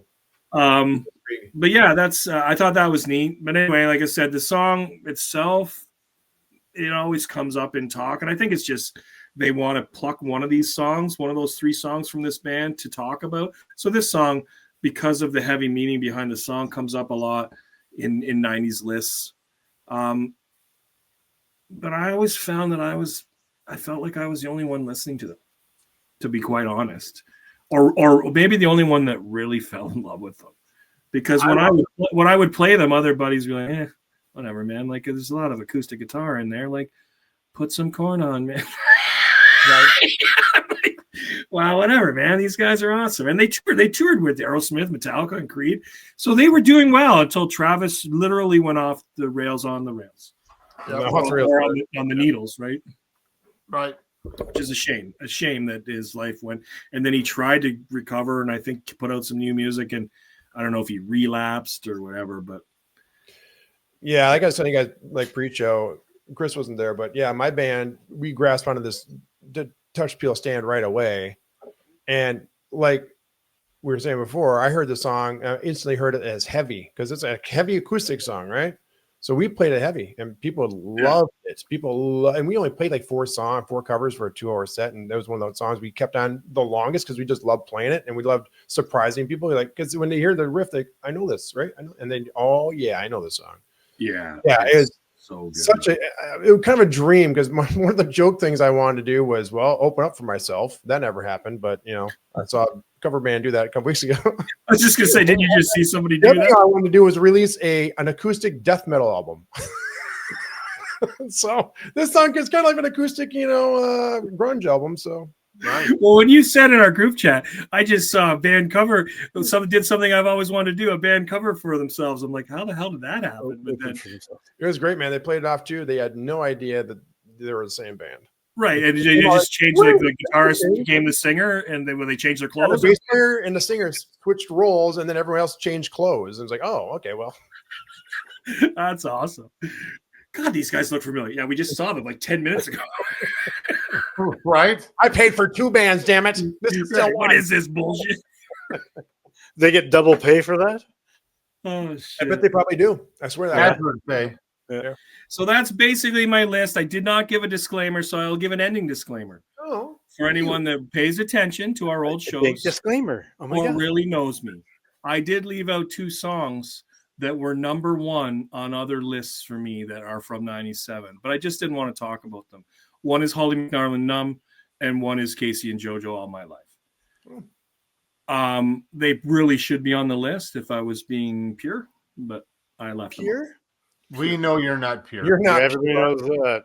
But yeah, that's I thought that was neat. But anyway, like I said, the song itself, it always comes up in talk, and I think it's just they want to pluck one of these songs, one of those 3 songs from this band to talk about. So this song, because of the heavy meaning behind the song, comes up a lot in 90s lists. But I always found that I felt like I was the only one listening to them, to be quite honest, or maybe the only one that really fell in love with them. Because when I would play them, other buddies would be like, whatever, man. Like, there's a lot of acoustic guitar in there. Like, put some Korn on, man. Right? Like, wow, whatever, man. These guys are awesome. And they toured with Aerosmith, Metallica, and Creed. So they were doing well until Travis literally went off the rails on the rails. Yeah, on the needles, right? Right. Which is a shame that his life went. And then he tried to recover and I think put out some new music, and I don't know if he relapsed or whatever, but yeah, like I was telling you guys, like pre-show, Chris wasn't there, but yeah, my band, we grasped onto this Touch, Peel, Stand right away. And like we were saying before, I heard the song, instantly heard it as heavy because it's a heavy acoustic song, right? So we played it heavy, and people loved it. And we only played like 4 covers for a 2-hour set, and that was one of those songs we kept on the longest because we just loved playing it, and we loved surprising people. Like, because when they hear the riff, they, I know this, right? I know. And then, oh yeah, I know this song. Yeah, it was so good. It was kind of a dream because one of the joke things I wanted to do was, well, open up for myself. That never happened, but I saw a cover band do that a couple weeks ago. I was just gonna say, didn't you just see somebody do that? The other thing I wanted to do was release an acoustic death metal album. So this song is kind of like an acoustic, grunge album. So right. Well, when you said in our group chat, I just saw a band cover. Someone did something I've always wanted to do, a band cover for themselves. I'm like, how the hell did that happen? But then it was great, man. They played it off too. They had no idea that they were the same band. Right, and you just changed the guitarist became the singer, and then when they changed their clothes, the bass player and the singer switched roles, and then everyone else changed clothes. And it's like, oh, okay, well, that's awesome. God, these guys look familiar. Yeah, we just saw them like 10 minutes ago. Right? I paid for 2 bands, damn it. This is right. What is this bullshit? They get double pay for that. Oh I shit! bet they probably do. I swear that. That's what they. So that's basically my list. I did not give a disclaimer, so I'll give an ending disclaimer Oh, for anyone that pays attention to our old Big shows disclaimer. Oh my or god. really knows me. I did leave out 2 songs that were number 1 on other lists for me that are from 97, but I just didn't want to talk about them. One is Holly McNarlin, Numb, and one is Casey and JoJo, All My Life. They really should be on the list if I was being pure, but I left them off. Pure? We know you're not pure. you're not. Everybody knows that.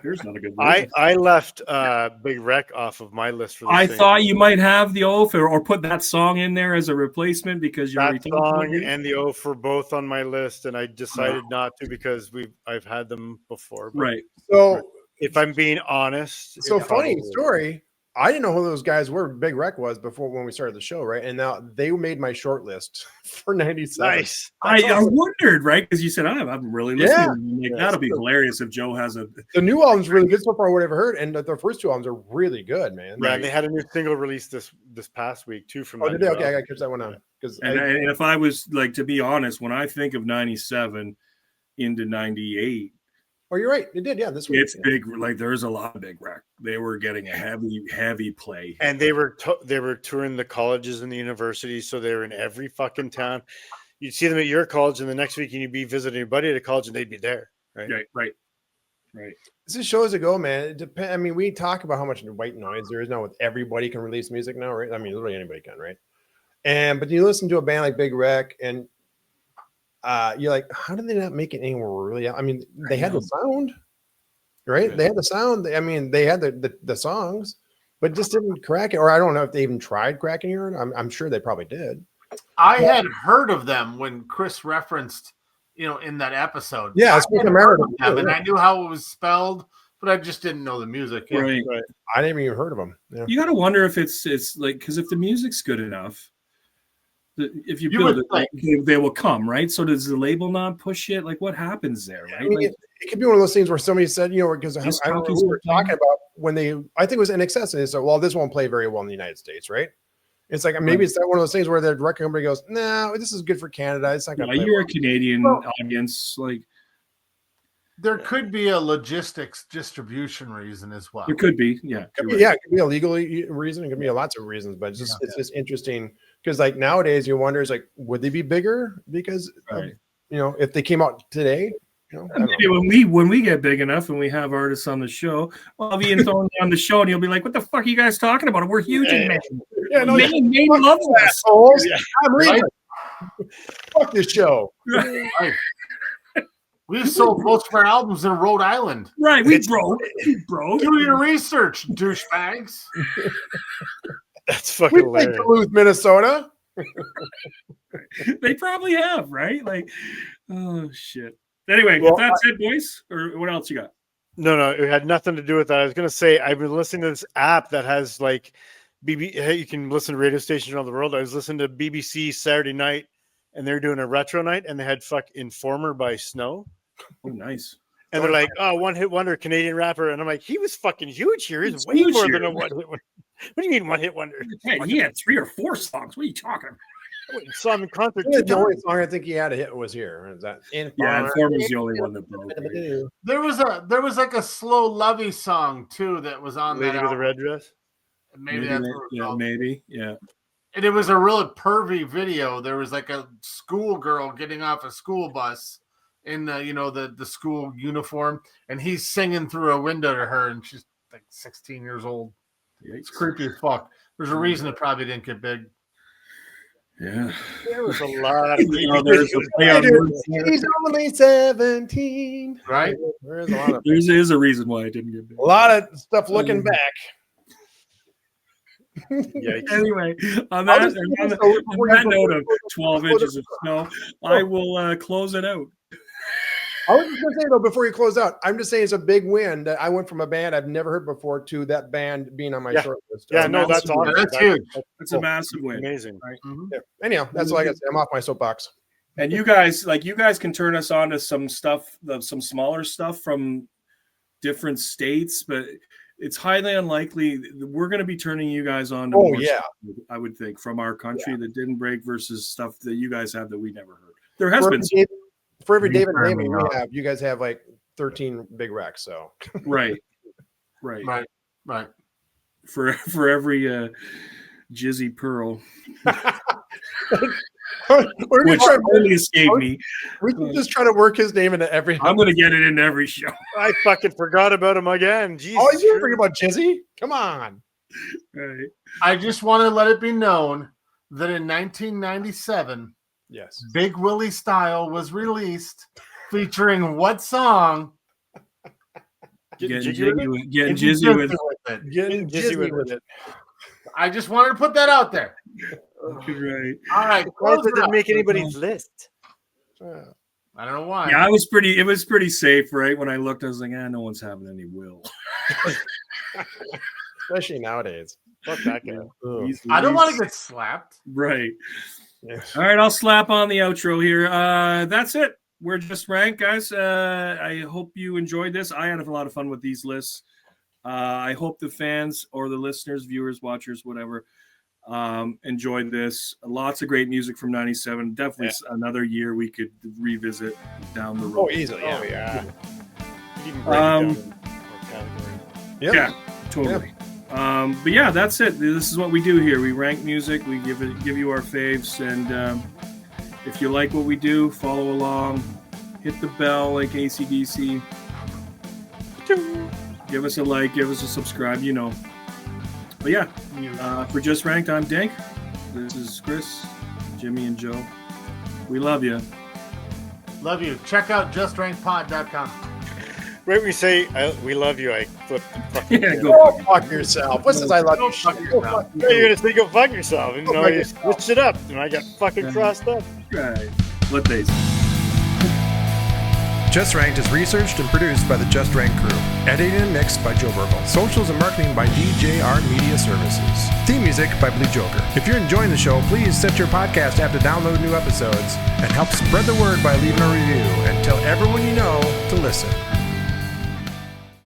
Here's not a good word. I left Big Wreck off of my list for this I thing. thought you might have the oath or put that song in there as a replacement because you're that song and the O for both on my list, and I decided not to because I've had them before. But right. So if I'm being honest, So it funny probably- story. I didn't know who those guys were. Big Wreck was before when we started the show, right? And now they made my short list for 97. Nice. I wondered, right? Because you said I'm really listening. Yeah. I'm like, Yeah, that'll be it's good. hilarious if Joe has a. The new album's really good so far. What I've heard, and the first 2 albums are really good, man. Yeah, and they had a new single released this past week too. From Oh, that did they? new Okay, I album. got to catch that one on because And if I was like to be honest, when I think of 97 into 98, oh, you're right. It did. Yeah, this week. it's big. Like there's a lot of Big Wreck. They were getting a heavy play. And they were touring the colleges and the universities, so they were in every fucking town. You'd see them at your college, and the next week you'd be visiting your buddy at a college, and they'd be there. Right. Right. This is shows ago, man. It depends. I mean, we talk about how much white noise there is now with everybody can release music now, right? I mean, literally anybody can, right? But you listen to a band like Big Wreck, and you're like, how did they not make it anywhere really? I mean, they had the sound, right? They had the sound. I mean, they had the songs, but just didn't crack it. Or I don't know if they even tried cracking it. I'm sure they probably did. I had heard of them when Chris referenced, in that episode. Yeah, I it's had with heard America. of them, and I knew how it was spelled, but I just didn't know the music. Yeah. Right. I never even heard of them. Yeah. You got to wonder if it's like because if the music's good enough, if you You build would it, they will come, right? So does the label not push it? Like what happens there, right? I mean, Like, it could be one of those things where somebody said, because Just I don't know talking who we were something. talking about when I think it was NXS, and they said, well, this won't play very well in the United States, right? It's like maybe it's that one of those things where the record company goes, no, this is good for Canada. It's not going to play you're well. a Canadian audience, like There could be a logistics distribution reason as well. there could be, yeah. Could you're be, right. yeah, it could be a legal reason. It could be lots of reasons, but it's just interesting because like nowadays you wonder, is like, would they be bigger because Right. if they came out today, I don't know. Maybe when we get big enough and we have artists on the show, I'll be throwing on the show and you'll be like, "What the fuck are you guys talking about? We're huge in Maine. Yeah, no, Maine loves us." assholes. Yeah. I'm leaving. Fuck this show. Right. We've sold most of our albums in Rhode Island. Right, we It's- broke. Do your research, douchebags. That's We fucking played hilarious. Duluth, Minnesota. They probably have, right? Like, oh shit. Anyway, Well, that's it, boys. Or what else you got? No, it had nothing to do with that. I was gonna say I've been listening to this app that has like hey, you can listen to radio stations around the world. I was listening to BBC Saturday night, and they're doing a retro night, and they had Informer by Snow, Oh, nice. and they're like, "Oh, one hit wonder Canadian rapper," and I'm like, "He was fucking huge here. He's He's way huge more here. than a one hit wonder." What do you mean one hit wonder? Hey, he had 3 or 4 songs. What are you talking about? I went and saw him in concert Yeah, two the only times. song I think he had a hit was here. Is that Yeah, Informer's the only one that broke. Right? There was like a slow lovey song too that was on Lady that with a album. red dress. Maybe that's what it's yeah, called. maybe. Yeah. And it was a really pervy video. There was like a schoolgirl getting off a school bus in the school uniform, and he's singing through a window to her, and she's like 16 years old. It's creepy as fuck. There's a reason it probably didn't get big. Yeah. There was a lot of You know, there's a play on words here. He's only 17. Right? There's a lot of There's a reason why I didn't get big. a lot of stuff looking back. Yikes. Anyway, on I'll that, just- on that note of 12 inches of snow, I will close it out. I was just gonna say though, before you close out, I'm just saying it's a big win that I went from a band I've never heard before to that band being on my Yeah. short list. Yeah, no, that's awesome. That's huge. It's a massive win. Amazing. Yeah. Anyhow, that's all I got to say. I'm off my soapbox. And you guys can turn us on to some stuff, some smaller stuff from different states, but it's highly unlikely we're going to be turning you guys on to Oh, more yeah. stuff, I would think, from our country that didn't break versus stuff that you guys have that we never heard. There has been some. For every David Turn Damon me we on. have, you guys have like 13 big wrecks. So right. Right. For every Jizzy Pearl, which only escaped me. We can just try to work his name into every. I'm going to get it into every show. I fucking forgot about him again. Jesus. Oh, you forget about Jizzy? Come on. Right. I just want to let it be known that in 1997, Yes. Big Willie Style was released, featuring what song? Getting jiggy jiggy with with, getting jizzy with. it. Getting Jizzy with it. I just wanted to put that out there. Right. All right, Why close it it didn't up. make anybody's list? I don't know why. Yeah, it was pretty safe, right? When I looked, I was like, no one's having any will. Especially nowadays. Fuck that guy. Ugh. I don't want to get slapped. Right. Yes. All right, I'll slap on the outro here. That's it. We're Just Ranked, guys. I hope you enjoyed this. I had a lot of fun with these lists. I hope the fans or the listeners, viewers, watchers, whatever, enjoyed this. Lots of great music from 97. Definitely another year we could revisit down the road. Oh, easily. Yeah. Oh, yeah. Even break it down in more categories. Yep. Yeah, totally. But yeah, that's it. This is what we do here. We rank music. We give you our faves, and if you like what we do, follow along. Hit the bell like AC/DC. Give us a like. Give us a subscribe. You know. But yeah, for Just Ranked, I'm Dink. This is Chris, Jimmy, and Joe. We love you. Love you. Check out JustRankPod.com. Right when you say we love you, I flip the fucking. Yeah, Go go. fuck yourself. What says I love Go you? fuck Go yourself. fuck Yeah, you're gonna say go fuck yourself, and Go you know fuck you yourself. switched it up, and I got fucking crossed up. Right. What they say. Just Ranked is researched and produced by the Just Ranked crew. Edited and mixed by Joe Burgle. Socials and marketing by DJR Media Services. Theme music by Blue Joker. If you're enjoying the show, please set your podcast app to download new episodes and help spread the word by leaving a review and tell everyone you know to listen.